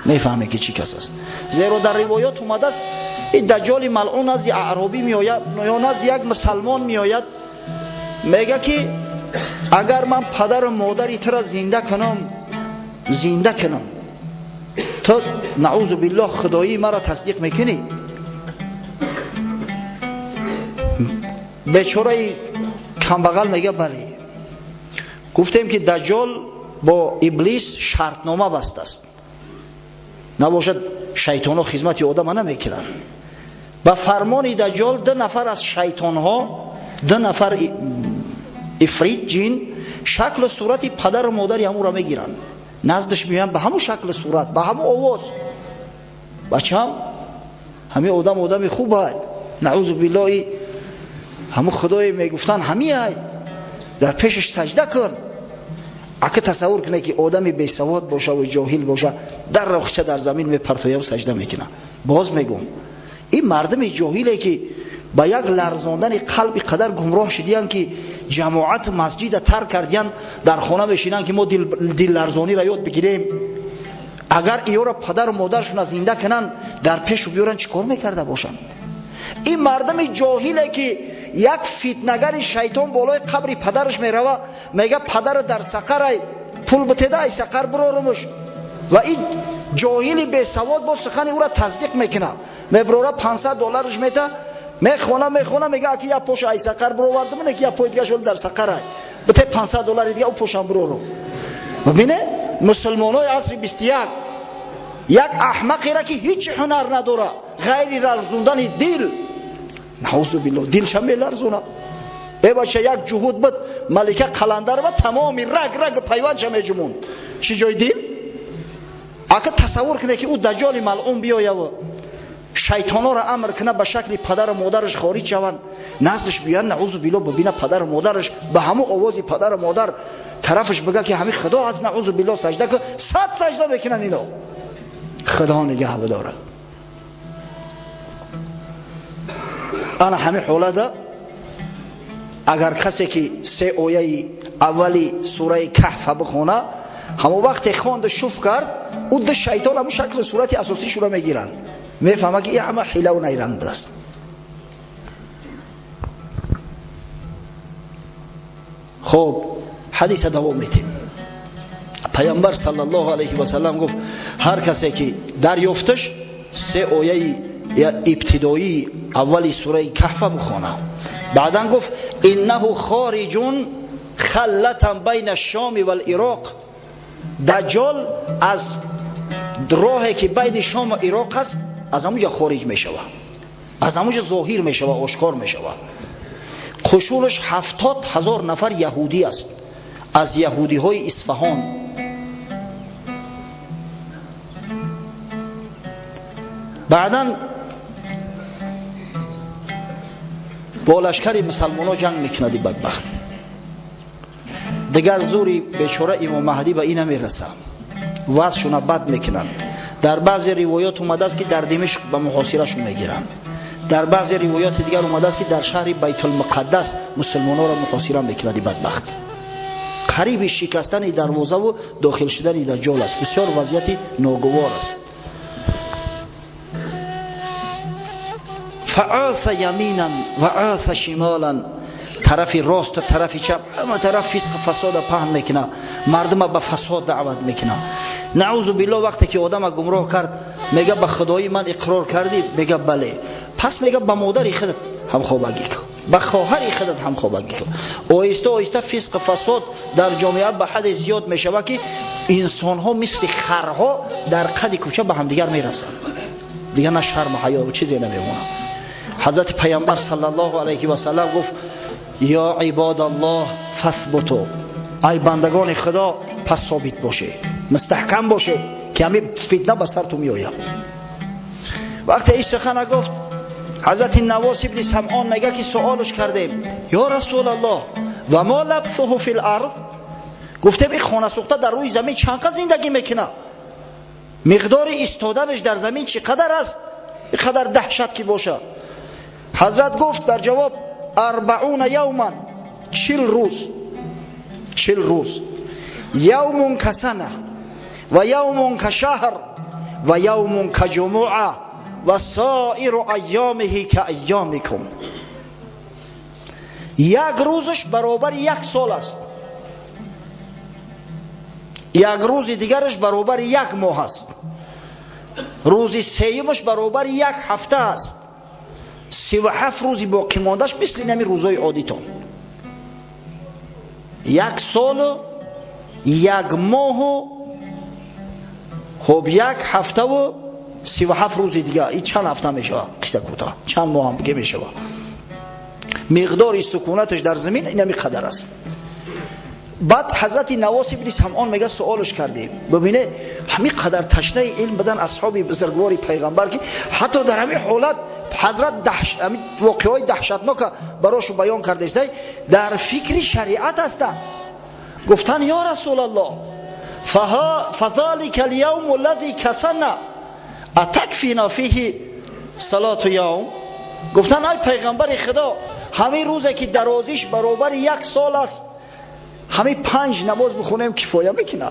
میفهمه که چی کس است. زیرا در روایات اومده است این دجال ملعون از اعرابی میآید یا نزد یک مسلمان میآید، میگه که اگر من پدر و مادری تو را زنده کنم تو نعوذ بالله خدایی مرا تصدیق میکنی؟ بیچاره کمبغل میگه بله. گفتیم که دجال با ابلیس شرطنامه بسته است، نباشد شیطان ها خدمت آدم نمیکنن. با فرمان دجال 2 نفر از شیطان ها، 2 نفر افریت جن شکل و صورت پدر و مادر همون را میگیرن، نزدش میان به همون شکل صورت، به همون آواز. بچه هم همین آدم خوبه، نعوذ بالله همون خدای میگفتن همی های در پیشش سجده کن. اگه تصور کنه که آدمی بی سواد باشه و جاهل باشه در رخچه در زمین میپرتویه و سجده میکنه. باز میگم این مردم جاهله که با یک لرزاندن قلب قدر گمراه شدیان که جماعت مسجد ترک کردیان، در خانه بشینن که ما دل لرزانی را یاد بگیریم. اگر ایو را پدر و مادرشون زنده کنن در پیش بیارن چیکار میکرده باشن؟ این مردم جاهله که یک فتنه‌گر شیطان بالای قبر پدرش میروه میگه پدر در سقر پول بتیده ای سقر برارمش و این جاهلی بی سواد با سخن او را تصدیق میکنه میبراره $500 میده میخونه میگه که یا پوش ای سقر براوردم نه که یا پوی دیگه شل در سقر ای بته $500 دیگه او پوشم برارم. ببینه مسلمانای عصر 21 یک احمقی را که هیچ هنر نداره غیر لرزوندن دل، نعوذ بالله دلش هم میلرزونه. ای باشه یک جهود بود ملکه قلندر و تمامی رگ پیوندش میجموند چی جای دل؟ اگه تصور کنه که او دجال ملعون بیایه و شیطانا را امر کنه به شکل پدر و مادرش خارج شوند نزدش بیان نعوذ بالله ببینه پدر و مادرش به همه آوازی پدر و مادر طرفش بگه که همین خدا از نعوذ بالله سجده که 100 سجده میکنن اینا خدا نگه بداره. انا همین حالت اگر کسی که 3 آیه اولی سوره کهف بخونه همون وقت خواند شوف کرد او ده شیطان همون شکل صورت اساسی شو را میگیرن میفهمه که این همه حیله و نیرنگ است. خب حدیث دوام میتیم. پیامبر صلی الله علیه و سلم گفت هر کسی که دریافتش 3 آیه ابتدایی اولی سوره کهف بخونه بعدا گفت انه خارج خلتا بین الشام و العراق، دجال از راهی که بین شام و عراق است از همونجا خارج می شود، از همونجا ظاهر می شود، آشکار می شود. قشورش 70,000 نفر یهودی است از یهودی های اصفهان. بعدا با لشکر مسلمان ها جنگ میکنه دی بدبخت دیگر زوری بیچاره امام مهدی به این نمیرسه وضعشون بد میکنن. در بعضی روایات اومده است که در دمشق به محاصره شون میگیرن، در بعضی روایات دیگر اومده است که در شهر بیت المقدس مسلمان‌ها را محاصره میکنه دی بدبخت. قریب شکستن دروازه و داخل شدن دجال است. بسیار وضعیت ناگوار است. فعاث یمینا و عاث شمالا، طرف راست و طرف چپ همه طرف فسق فساد پهن میکنه، مردم به فساد دعوت میکنه. نعوذ بالله وقتی که آدم گمراه کرد میگه به خدای من اقرار کردی؟ میگه بله. پس میگه به مادر خودت هم خوابگی کن، به خواهر خودت هم خوابگی کن. آهسته آهسته فسق فساد در جامعه به حد زیاد میشود که انسان ها مثل خرها در قد کوچه به هم دیگر میرسن، دیگه نه شرم و حیا و چیزی نمیمونه. حضرت پیامبر صلی الله علیه و سلم گفت یا عباد الله فثبتوا، ای بندگان خدا پس ثابت باشه، مستحکم باشه که همین فتنه به سرتون میآید. وقتی این سخن گفت حضرت نواس ابن سمعان میگه که سوالش کردیم یا رسول الله و ما لبثه فی الارض، گفته این خانه سوخته در روی زمین چند زندگی میکنه، مقدار ایستادنش در زمین چقدر است، اینقدر دهشت کی باشه. حضرت گفت در جواب 40 یوما، 40 روز، 40 روز، یوم کسنه و یوم کشهر و یوم کجمعه و سایر ایامه که ایامکم. یک روزش برابر 1 سال است، یک روز دیگرش برابر 1 ماه است، روزی سیمش برابر 1 هفته است، 37 روزی باقی ماندهش مثل نمی روزای عادیتون. 1 سال و 1 ماه و خب 1 هفته و 37 روز دیگه. این چند هفته میشه؟ قصه کوتاه چند ماه هم بگه میشه. مقدار سکونتش در زمین این قدر است. بعد حضرت نواس ابن سمعان میگه سوالش کردیم ببینه همین قدر تشنه علم بدن اصحاب بزرگوار پیغمبر که حتی در همین حالت حضرت واقعای دهشتناک براشو بیان کرده است در فکر شریعت است. گفتن یا رسول الله فذلك اليوم الذي كسنا اتکفینا فیه صلاه یوم. گفتن ای پیغمبر خدا همین روزی که درازیش برابر 1 سال است همین 5 نماز بخونیم کفایه میکنه؟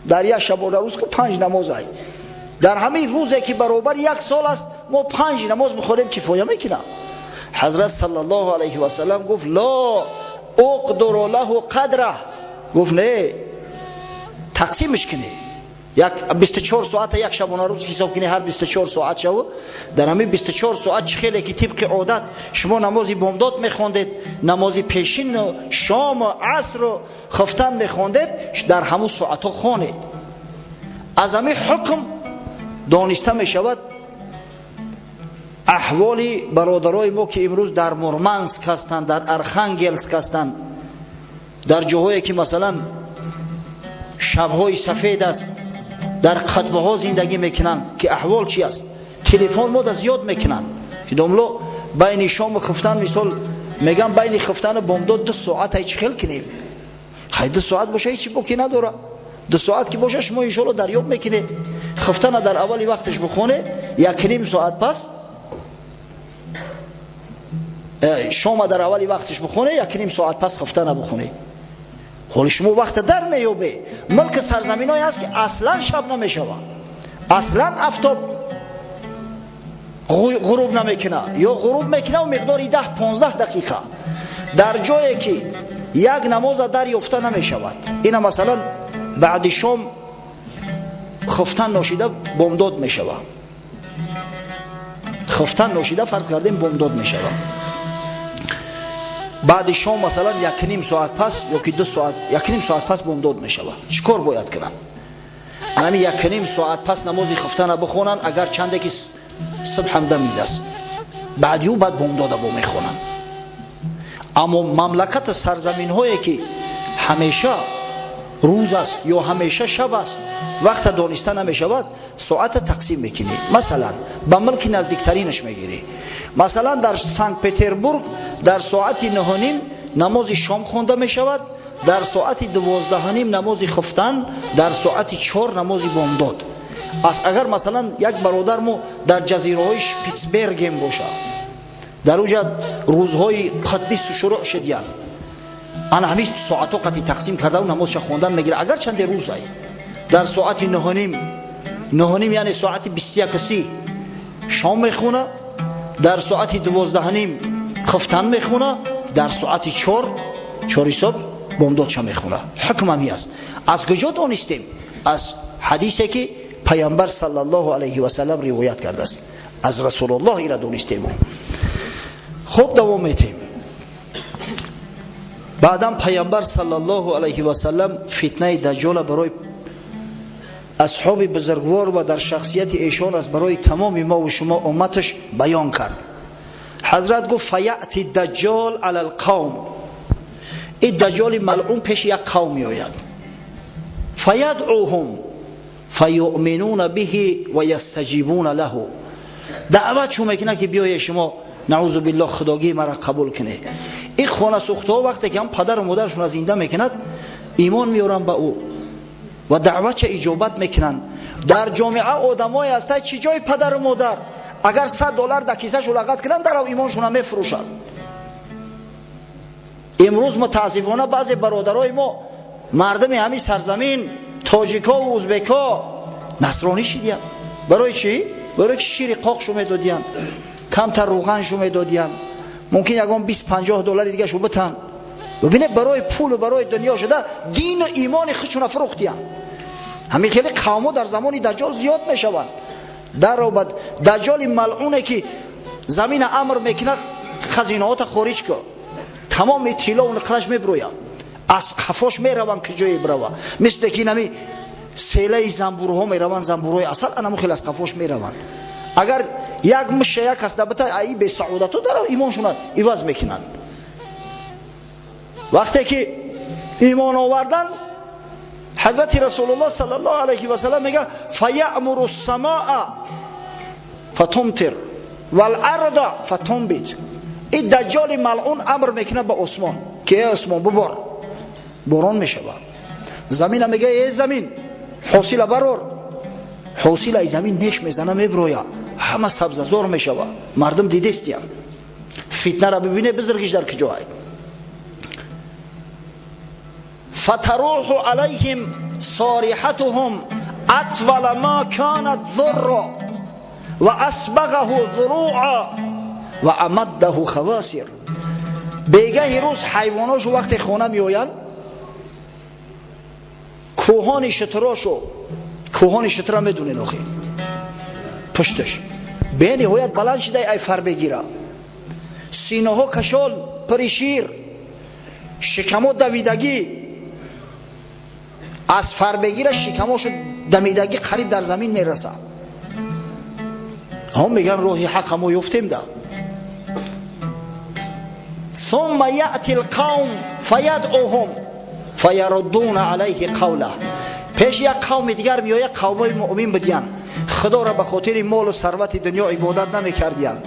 در یک شبانه روز که 5 نماز ای در همین روزی که برابر 1 سال است ما 5 نماز میخونیم کفایه میکنه. حضرت صلی الله علیه و سلم گفت لا اقدر له قدره، گفت نه تقسیمش کنی، یک 24 ساعت یک شبانه روز حساب کنی، هر 24 ساعت شو در همین 24 ساعت خیلی که طبق عادت شما نمازی بامداد میخوندید، نمازی پیشین و شام و عصر و خفتن میخوندید، در همون ساعت ها خوانید. از همین حکم دانسته میشود احوالی برادرای ما که امروز در مورمنسک هستند، در ارخانگلسک هستند، در جاهایی که مثلا شبهای سفید است، در خطبه ها زندگی میکنن که احوال چی است. تلفن ما زیاد میکنن که دوملو بین شام و خفتن مثال میگم بین خفتن و بامداد 2 ساعت هیچ خیل کنیم. خیلی 2 ساعت باشه هیچی بکی نداره. 2 ساعت که باشه شما انشالله دریاب میکنه. خفتن در اولی وقتش بخونه، 1.5 ساعت پس شام در اولی وقتش بخونه، 1.5 ساعت پس خفتن بخونه. حالا شما وقت در میوبه. ملک سرزمین هایی هست که اصلا شب نمیشوه، اصلا آفتاب غروب نمیکنه یا غروب میکنه و مقداری 10-15 دقیقه، در جایی که یک نماز دریافته نمیشود. اینا مثلا بعد شام خفتن نوشیده بامداد میشوه، خفتن نوشیده فرض کردیم بامداد میشوه، بعد شام مثلا 1.5 ساعت پس یا که 2 ساعت 1.5 ساعت پس بامداد میشوه. چیکار باید کنن؟ همین 1.5 ساعت پس نماز خفتن بخونن، اگر چنده که صبح هم دمید است بعد یو بعد بامداد با میخونن. اما مملکت سرزمین هایی که همیشه روز است یا همیشه شب است، وقت دانسته نمیشود، ساعت تقسیم میکنی. مثلا به ملک نزدیکترینش میگیری، مثلا در سنت پتربورگ در ساعت 9:30 نماز شام خونده میشود، در ساعت 12:30 نماز خفتن، در ساعت 4 نماز بامداد است. اگر مثلا یک برادر مو در جزیره های شپیتزبرگ باشه، در اونجا روزهای قطبی شروع شدیان، انا همین ساعتو قطعی تقسیم کرده و نمازش خوندن میگیره. اگر چند روز ای در ساعت 9:30 یعنی ساعت 21 شام میخونه، در ساعت 12:30 خفتن میخونه، در ساعت 4 صبح بامداد شم میخونه. حکم همی است. از کجا دانستیم؟ از حدیثی که پیامبر صلی الله علیه و سلم روایت کرده است، از رسول الله ایرا دانستیم. خوب دوام میتیم. بعدم پیامبر صلی الله علیه و سلم فتنه دجال برای اصحاب بزرگوار و در شخصیت ایشان از برای تمام ما و شما امتش بیان کرد. حضرت گفت فیأتی دجال علی القوم، این دجال ملعون پیش یک قوم میآید، فیدعوهم فیؤمنون به و یستجیبون له، دعوتشون میکنه که بیای شما نعوذ بالله خداگی مرا قبول کنه. این خانه سوخته ها وقتی که هم پدر و مادرشون زنده میکند ایمان میارن به او و دعوت اجابت میکنن. در جامعه آدمایی هستن چی جای پدر و مادر اگر $100 در کیسه‌شون لغت کنن در ایمانشون هم میفروشن. امروز متاسفانه بعضی برادرای ما مردم همین سرزمین تاجیکا و ازبکا نصرانی شدیان. برای چی؟ برای که شیر قاقشو میدادیان، کمتر روغنشو میدادیان، ممکن یکم $20-50 دیگه شو بتن. ببینه برای پول و برای دنیا شده دین و ایمان خودشون فروختیان. همین خیلی قومو در زمان دجال زیاد میشوند. در و بعد دجال ملعونه که زمین امر میکنه خزینه‌ات خارج که تمام طلا و نقرش میبروید، از قفاش میروند که جای بروا، مثل که نمی سیله زنبورها میروند، زنبورهای اصل انمو خیلی از قفاش میروند. اگر یک مشه یک هست بتا ای به سعادتو در ایمانشون ایواز میکنن. وقتی که ایمان آوردن حضرت رسول الله صلی الله علیه و سلم میگه فیأمر السماء فتمطر والارض فتنبت. این دجال ملعون امر میکنه به آسمان که ای آسمان ببار، باران میشه. زمین میگه ای زمین حاصل برار، حاصل ای زمین نیش میزنه میبرویه، همه سبززار میشه. مردم دیدستیم فتنه را ببینه بزرگش در کجای. فتروح علیهم صارحتهم اطول ما كانت ذرا و اسبغه ذروعا و امده خواسر. بیگه روز حیواناشو وقتی خونه میآیند کوهان شتراشو، کوهان شتر میدونین آخه پشتش به نهایت بلند شده ای فر بگیره، سینه ها کشال پریشیر، شکمو دویدگی، از فر بگیره شکماشو دمیدگی قریب در زمین میرسه. هم میگن روحی حق همو یفتیم ده. ثم یأتی القوم فیدعوهم فیردون علیه قوله. پیش یک قوم دیگر میآید، قومای مؤمن بدیان خدا را به خاطر مال و ثروت دنیا عبادت نمیکردیان،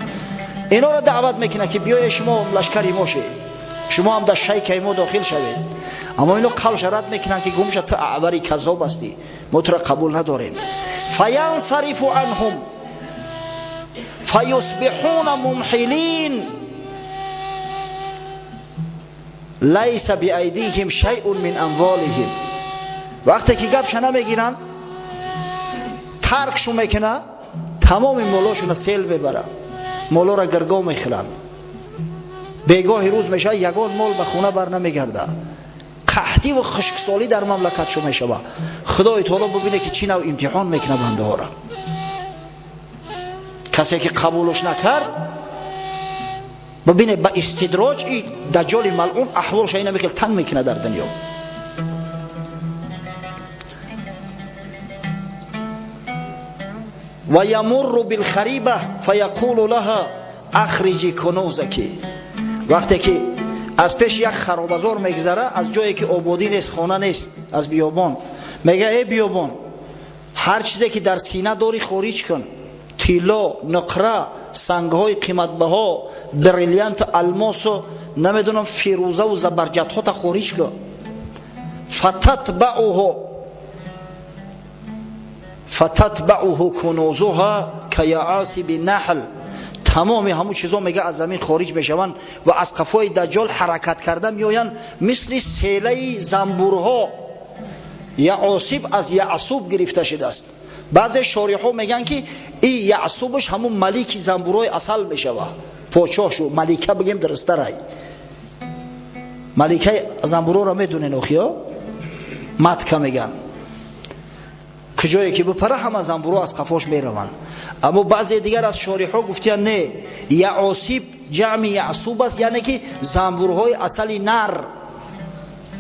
اینا را دعوت میکنه که بیای شما لشکری ما شید، شما هم در شیک ما داخل شوید. اما اینو قول شرط میکنن که گمشه تو اعوری کذاب هستی، ما تو را قبول نداریم. فینصرف عنهم فیصبحون ممحلین لیس بایدیهم شیء من اموالهم. وقتی که گپش نمیگیرن ترکشو میکنه، تمام مالاشون سیل ببره، مالا را گرگا میخورن، بیگاه روز میشه یگان مال به خونه بر نمیگرده، قحطی و خشکسالی در مملکت شو میشه. خدای تعالی ببینه که چی نوع امتحان میکنه بنده ها را. کسی که قبولش نکرد ببینه با استدراج این دجال ملعون احوالش اینه میخیل تنگ میکنه در دنیا. و یمر بالخریبه فیقول لها اخرجی کنوزکی. وقتی که از پیش یک خرابزار میگذره، از جایی که آبادی نیست، خانه نیست، از بیابان، میگه ای بیابان هر چیزی که در سینه داری خارج کن، طلا، نقره، سنگهای قیمتبها، بریلیانت، الماس و نمیدونم فیروزه و زبرجد ها تا خارج کن. فتتبعه کنوزها کیعاصب نحل. تمام همون چیزا میگه از زمین خارج میشوند و از قفای دجال حرکت کرده میآیند مثل سیله زنبورها. یعاصب از یعصوب گرفته شده است. بعضی شارح‌ها میگن که این یعصوبش همون ملیک زنبورهای اصل میشوه، پاچاشو ملیکه بگیم درسته رای. ملیکه زنبورها را میدونین اخیا متکه میگن، کجایی که بپره همه زنبورها از قفاش میروند. اما بعضی دیگر از شارح‌ها گفتن نه، یعاصب جمع یعصوب است، یعنی که زنبورهای اصلی نر،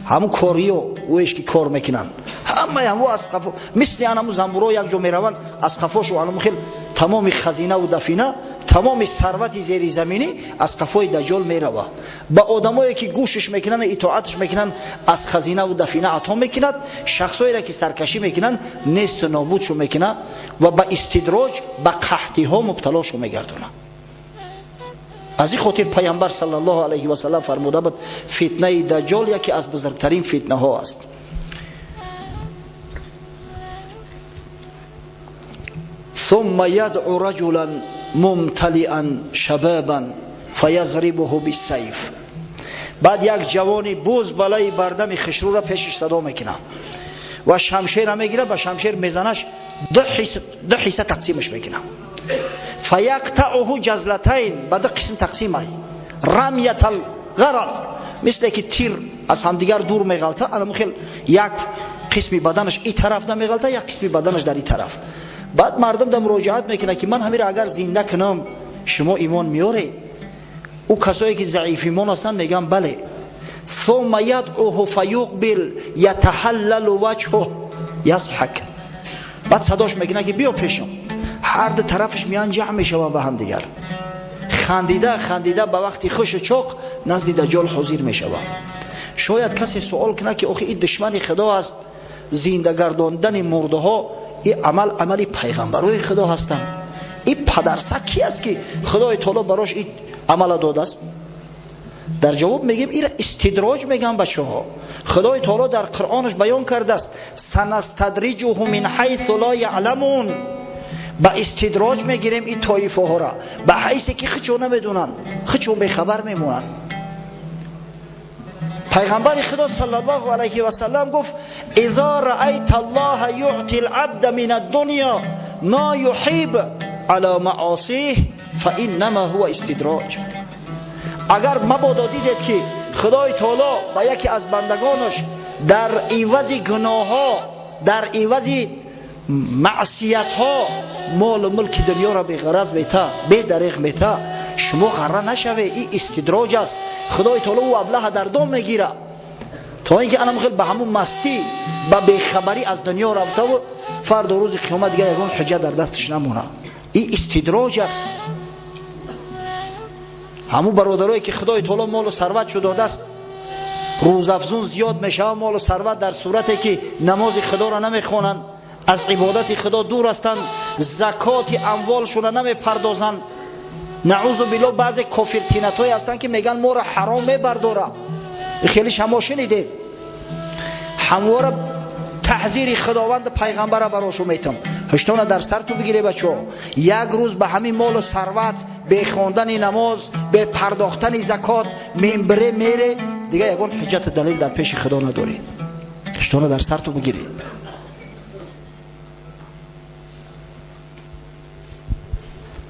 همون کاریو ویش که کار میکنن، همه از قفا مثل همون زنبورها یک جا میروند، از قفاش و همون خیل تمام خزینه و دفینه، تمام ثروت زیر زمینی از قفای دجال میروه. با آدمایی که گوشش میکنن، اطاعتش میکنن، از خزینه و دفینه عطا میکند. شخصایی را که سرکشی میکنن نیست و نابودشو میکنه و با استدراج با قحطی ها مبتلاشو میگردونه. از این خاطر پیامبر صلی الله علیه و سلم فرموده بود فتنه دجال یکی از بزرگترین فتنه ها است. ثم يدعو رجلا ممتلئا شبابا فيضربه بالسيف. بعد یک جوانی بوز بالای بردم خشرو را پیشش صدا میکنه و شمشیر میگیره، با شمشیر میزنش، دو حصه تقسیمش میکنه. فیقطعه جزلتین، بعد دو قسم تقسیم ای رمیت الغرض، مثل که تیر از همدیگر دور میغلطه، اما خیل یک قسمی بدنش این طرف نمیغلطه، یک قسمی بدنش در این طرف. بعد مردم در مراجعت میکنه که من همین را اگر زنده کنم شما ایمان میاره؟ او کسایی که ضعیف ایمان هستند میگن بله. ثم یدعوه فیقبل یتحلل وجهه یضحک. بعد صداش میکنه که بیا پیشم، هر دو طرفش میان جمع میشوند به هم دیگر، خندیده خندیده به وقتی خوش و چاق نزد دجال حاضر میشوند. شاید کسی سوال کنه که آخه این دشمن خدا است، زنده گرداندن مرده ها این عمل پیغمبرای خدا هستند، این پدرسگ کی است که خدای تعالی براش این عمل داده است؟ در جواب میگیم این استدراج میگن بچه‌ها. خدای تعالی در قرآنش بیان کرده است سنستدرجهم من حیث لا یعلمون، با استدراج میگیریم این طایفه ها را به حیثی که خچو نمیدونن، خچو به خبر میمونن. پیغمبر خدا صلی الله علیه و سلم گفت اذا رأیت الله یعطی العبد من الدنیا ما یحب على معاصیه فانما هو استدراج. اگر مبادا دیدید که خدای تعالی با یکی از بندگانش در عوض گناه ها، در عوض معصیت ها مال و ملک دنیا را به غرض میتا، به دریغ میتا، شما غره نشوه. این استدراج است. خدای تعالی و ابله در دام میگیره تا اینکه انا مخیل به همون مستی به بیخبری از دنیا رفته و فردا روز قیامت دیگه یگان حجت در دستش نمونه. این استدراج است. همون برادرایی که خدای تعالی مال و ثروت شو داده است، روزافزون زیاد میشه مال و ثروت، در صورتی که نماز خدا را نمیخوانند، از عبادت خدا دور هستند، زکات اموالشون را نمیپردازند. نعوذ بالله بعضی کافر تینتایی هستند که میگن ما را حرام میبرداره. خیلی شما شنیدید. همواره تحذیر خداوند پیغمبر را براشو میتم. هشتونه در سر تو بگیره بچه. یک روز به همین مال و ثروت، به خواندن نماز، به پرداختن زکات منبره میره دیگه، یگان حجت دلیل در پیش خدا نداری. هشتونه در سر تو بگیره.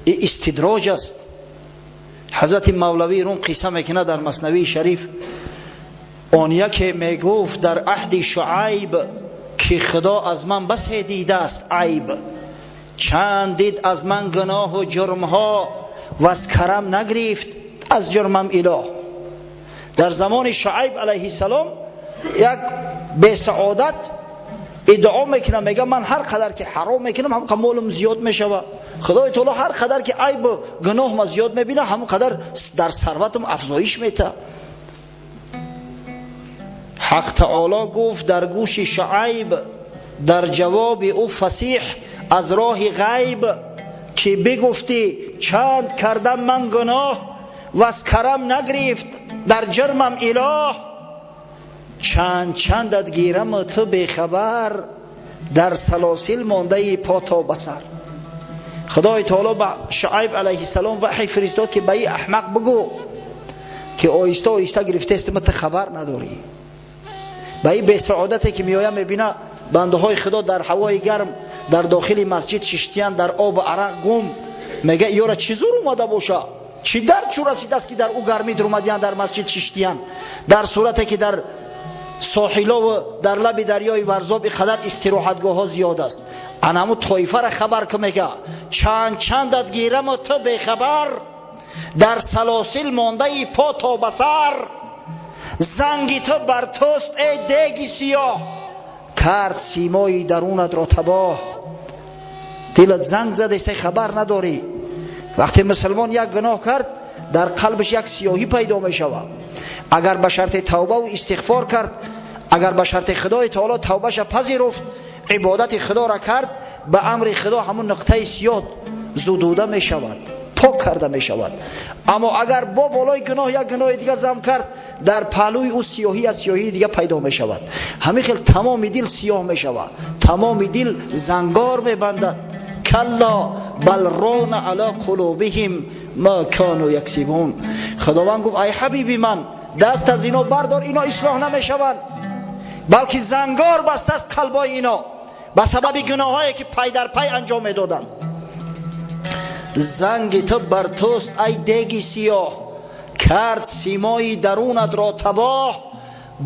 این استدراج است. حضرت مولوی روم قصه میکنه در مثنوی شریف، آن یکی میگفت در عهد شعیب که خدا از من بس دیده است عیب، چند دید از من گناه و جرمها و از کرم نگرفت از جرمم اله. در زمان شعیب علیه السلام یک به سعادت ادعا میکنه، میگه من هر قدر که حرام میکنم هم مالم زیاد میشوه. خدای تعالی هر قدر که عیب و گناه ما زیاد میبینه هم قدر در ثروتم افزایش میده. حق تعالی گفت در گوش شعیب در جواب او فصیح از راه غیب که بگفتی چند کردم من گناه و از کرم نگرفت در جرمم اله، چند چندت گیرم تو بخبر در سلاسل مانده پا تا بسر. خدای تعالی به شعیب علیه السلام وحی فرستاد که به این احمق بگو که آیسته آیسته گرفته است مت خبر نداری. به این به سعادتی که میایم میبینه بنده های خدا در هوای گرم در داخل مسجد ششتیان در آب عرق گم، میگه یارا چی زور اومده باشه، چی درد چو رسیده است که در او گرمی در اومدیان در مسجد ششتیان، در صورتی که در ساحلا و در لب دریای ورزاب اینقدر استراحتگاه ها زیاد است. انمو طایفه را خبر که میگه چند چندت گیرم و تو بخبر در سلاسل مانده پا تا بسر، زنگی تو بر توست ای دیگی سیاه کرد سیمایی درونت را تباه. دلت زنگ زده است خبر نداری. وقتی مسلمان یک گناه کرد در قلبش یک سیاهی پیدا می شود. اگر به شرط توبه و استغفار کرد، اگر به شرط خدای تعالی توبهش پذیرفت، عبادت خدا را کرد، به امر خدا همون نقطه سیاه زدوده می شود، پاک کرده می شود. اما اگر با بالای گناه یک گناه دیگه زم کرد، در پهلوی او سیاهی از سیاهی دیگه پیدا می شود. همین خیلی تمام دل سیاه می شود، تمام دل زنگار می بندد. کلا بل ران علی قلوبهم ما کانوا یکسبون. خداوند گفت ای حبیبی من دست از اینا بردار، اینا اصلاح نمی شوند، بلکه زنگار بسته است قلبای اینا به سبب گناهایی که پی در پی انجام می دادن. زنگ تو بر توست ای دیگی سیاه کرد سیمایی درونت را تباه،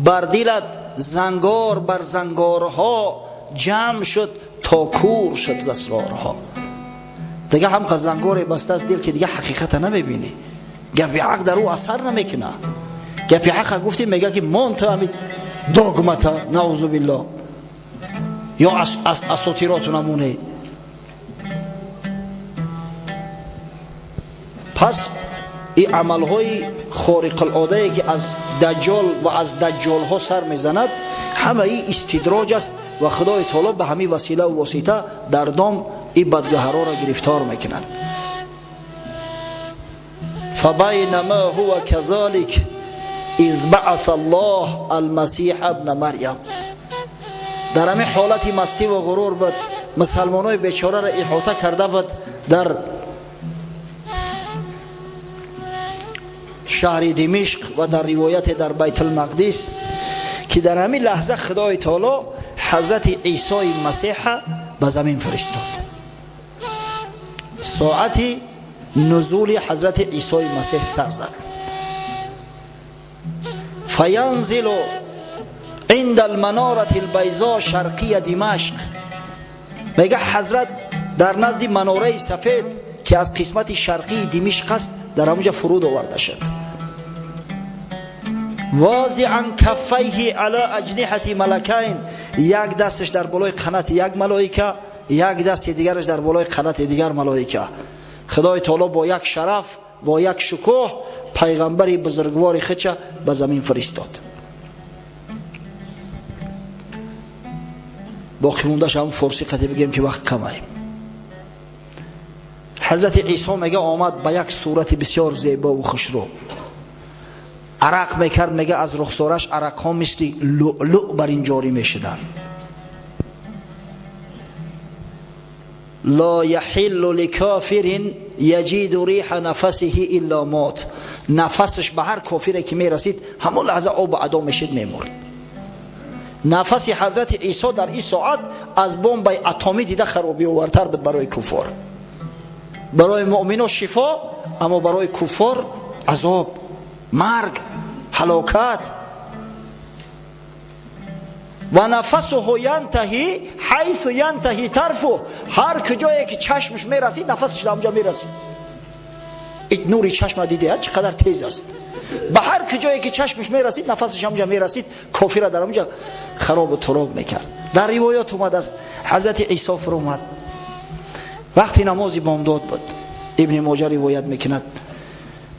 بر دلت زنگار بر زنگارها جمع شد تا کور شد ز اسرارها. دیگه هم زنگار بسته از دل که دیگه حقیقت نمیبینی، گپی حق در او اثر نمیکنه. گپی حق گفتی میگه که من تو همین دوگمتا نعوذ بالله یا اساطیرات نمونه. پس این عملهای خارق العاده که از دجال و از دجال ها سر میزند همه این استدراج است و خدای تعالی به همین وسیله و واسطه در دام این بدگهرها را گرفتار میکند. فبینما هو كذلك اذ بعث الله المسیح ابن مریم. در همین حالت مستی و غرور بود مسلمانای بیچاره را احاطه کرده بود. در شهر دمشق و در روایت در بیت المقدس که در همین لحظه خدای تعالی حضرت عیسی مسیح به زمین فرستاد. ساعت نزول حضرت عیسی مسیح سر زد. فینزل عند المناره البیضاء شرقی دمشق. میگه حضرت در نزد مناره سفید که از قسمت شرقی دمشق است در آنجا فرود آورده شد. واضعا کفیه علی اجنحه ملکین، یک دستش در بالای قنات یک ملائکه، یک دست دیگرش در بالای قنات دیگر ملائکه. خدای تعالی با یک شرف و یک شکوه پیغمبری بزرگوار خودش به زمین فرستاد. باقی موندهش هم فارسی قطعی بگیم که وقت کمه. حضرت عیسی میگه آمد به یک صورت بسیار زیبا و خوشرو. عرق میکرد، میگه از رخسارش عرق ها مثل لؤلؤ بر این جاری میشدن. لا یحل لکافر یجید ریح نفسه الا مات. نفسش به هر کافری که میرسید همون لحظه آب عدا میشد میمرد. نفس حضرت عیسی در این ساعت از بمب اتمی دیده خرابی آورتر بود برای کفار. برای مؤمنان شفا، اما برای کفار عذاب، مرگ، هلاکت. و نفسه ینتهی حیث ینتهی طرفه. هر کجایی که چشمش میرسید نفسش اونجا میرسید. نوری چشم دیده چقدر تیز است. به هر کجایی که چشمش میرسید نفسش اونجا میرسید. کافر در اونجا خراب و تراب میکرد. در روایات اومد است حضرت عیسی فرمود وقتی نمازی بامداد بود، ابن ماجه روایت میکند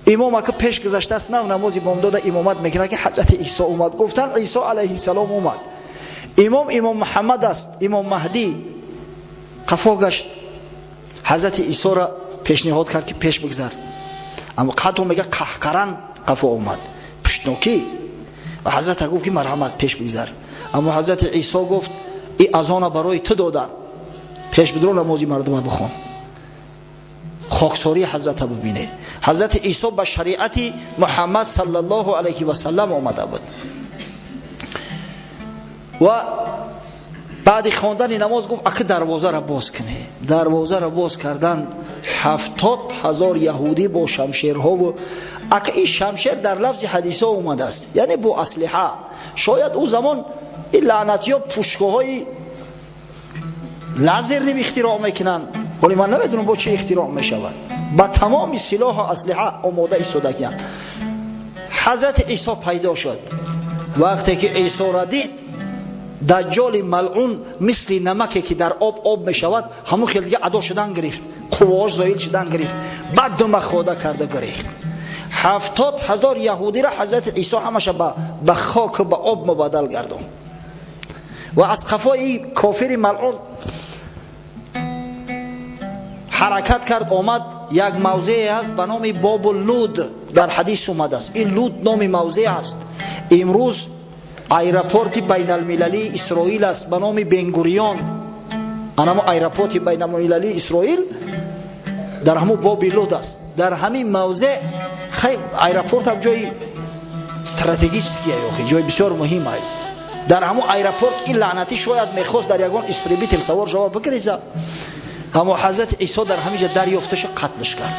امام که پیش گذشته است، نه نمازی بامداد امامت میکنه که حضرت عیسی اومد. گفتن عیسی علیه السلام اومد. امام محمد است، امام مهدی. قفا گشت، حضرت عیسی را پیشنهاد کرد که پیش بگذر، اما قطع میگه قهقرن قفا اومد پشتنوکی و حضرت گفت که مرحمت پیش بگذر. اما حضرت عیسی گفت این اذان برای تو دادن، پیش بدرو نمازی مردم بخون. خاکساری حضرت ببینه. حضرت عیسی به شریعت محمد صلی الله علیه و سلم آمده بود و بعد خواندن نماز گفت اگه دروازه را باز کنه. دروازه را باز کردن 70,000 یهودی با شمشیرها و اگه این شمشیر در لفظ حدیث ها اومده است یعنی با اسلحه. شاید او زمان این لعنتی ها پوشکوهای لازر نمی اختراع میکنن، ولی من نمیدونم با چه اختراع میشود. با تمام سلاح و اسلحه آماده ایستادگان. حضرت عیسی پیدا شد. وقتی که عیسی را دید دجال ملعون مثل نمکی که در آب میشود همون خیلی دیگه ادا شدن گرفت، قواش زایل شدن گرفت، بعد دم خدا کرده گریخت. 70,000 یهودی را حضرت عیسی همش به خاک و به آب مبادل گردون و از قفای کافر ملعون حرکت کرد. آمد یک موضعی است به نام باب اللود، در حدیث اومده است. این لود نام موضع است. امروز ایرپورت بین المللی اسرائیل است به نام بنگوریون. اما ایرپورت بین المللی اسرائیل در همون باب لود است. در همین موضع خیلی ایرپورت هم جای استراتژیکیه، جای بسیار مهم است. در همون ایرپورت این لعنتی شاید میخواست در یگان استریبیتل سوار جواب بگیره، اما حضرت عیسی در همینجا دریافتش قتلش کرد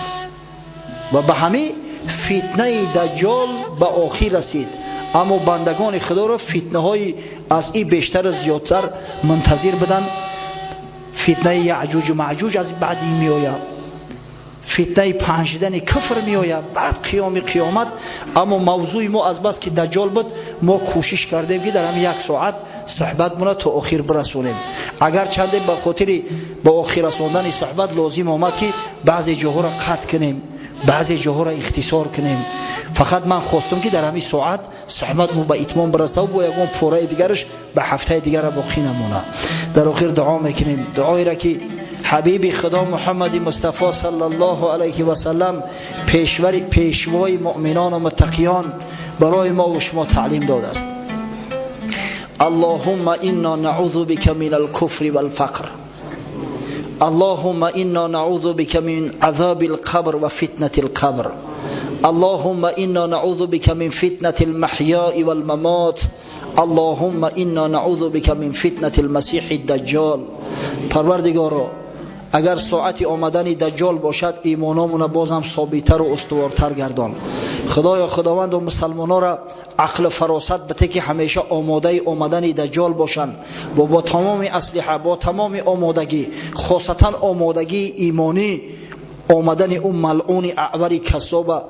و به همین فتنه دجال به آخر رسید. اما بندگان خدا را فتنه های از این بیشتر زیادتر منتظر بدن. فتنه یعجوج و معجوج از بعدی می آید، فتنه پنجیدن کفر می آید، بعد قیامت. اما موضوع ما از بس که دجال بود ما کوشش کردیم که در هم 1 ساعت صحبت مونه تا آخر برسونیم. اگر چنده به خاطر با آخر رسوندن صحبت لازم آمد که بعضی جاها را قطع کنیم، بعضی جاها را اختصار کنیم. فقط من خواستم که در همین ساعت صحبت مو به اتمام برسه و با یگان پوره دیگرش به هفته دیگر باقی نمونه. در آخر دعا میکنیم، دعایی را که حبیب خدا محمد مصطفی صلی الله علیه و سلم پیشوای مؤمنان و متقیان برای ما و شما تعلیم داده است. اللهم انا نعوذ بك من الكفر والفقر. اللهم انا نعوذ بك من عذاب القبر وفتنة القبر. اللهم انا نعوذ بك من فتنة المحیاء والممات. اللهم انا نعوذ بك من فتنة المسیح الدجال. پروردگارا اگر ساعت آمدن دجال باشد ایمانمون بازم ثابت‌تر و استوارتر گردان. خدایا خداوند و مسلمانان را عقل فراست بده که همیشه آماده آمدن دجال باشند و با تمام اسلحه، با تمام آمادگی، خاصتا آمادگی ایمانی آمدن اون ملعون اعور کذاب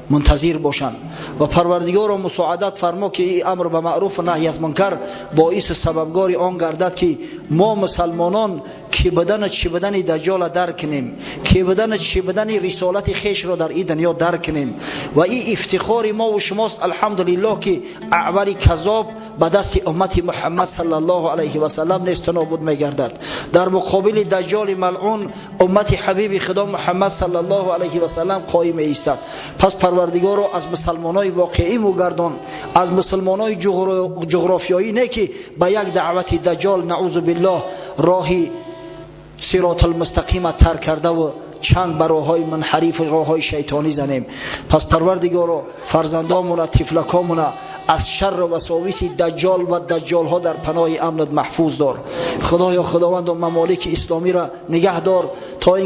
منتظر باشند. و پروردگار را مساعدت فرما که این امر به معروف و نهی از منکر باعث سببگاری آن گردد که ما مسلمانان که بدن چی بدن دجال درک کنیم، که بدن چی بدن رسالت خیش را در این دنیا درک کنیم. و این افتخار ما و شماست الحمدلله که اعور کذاب به دست امت محمد صلی الله علیه و سلم نیست نابود میگردد. در مقابل دجال ملعون امت حبیب خدا محمد صلی الله علیه و سلم قائم ایستد. پس پروردگار را از مسلمانای واقعی مگردان، از مسلمانای جغرافیایی نه که به یک دعوت دجال نعوذ بالله راهی صراط المستقیم ترک کرده و چند براهای منحریف راههای شیطانی زنیم. پس پروردگارا فرزندامون، طفلکامون از شر و وساوس دجال و دجال ها در پناه امنت محفوظ دار. خدایا خداوند و ممالک اسلامی را نگه دار تا این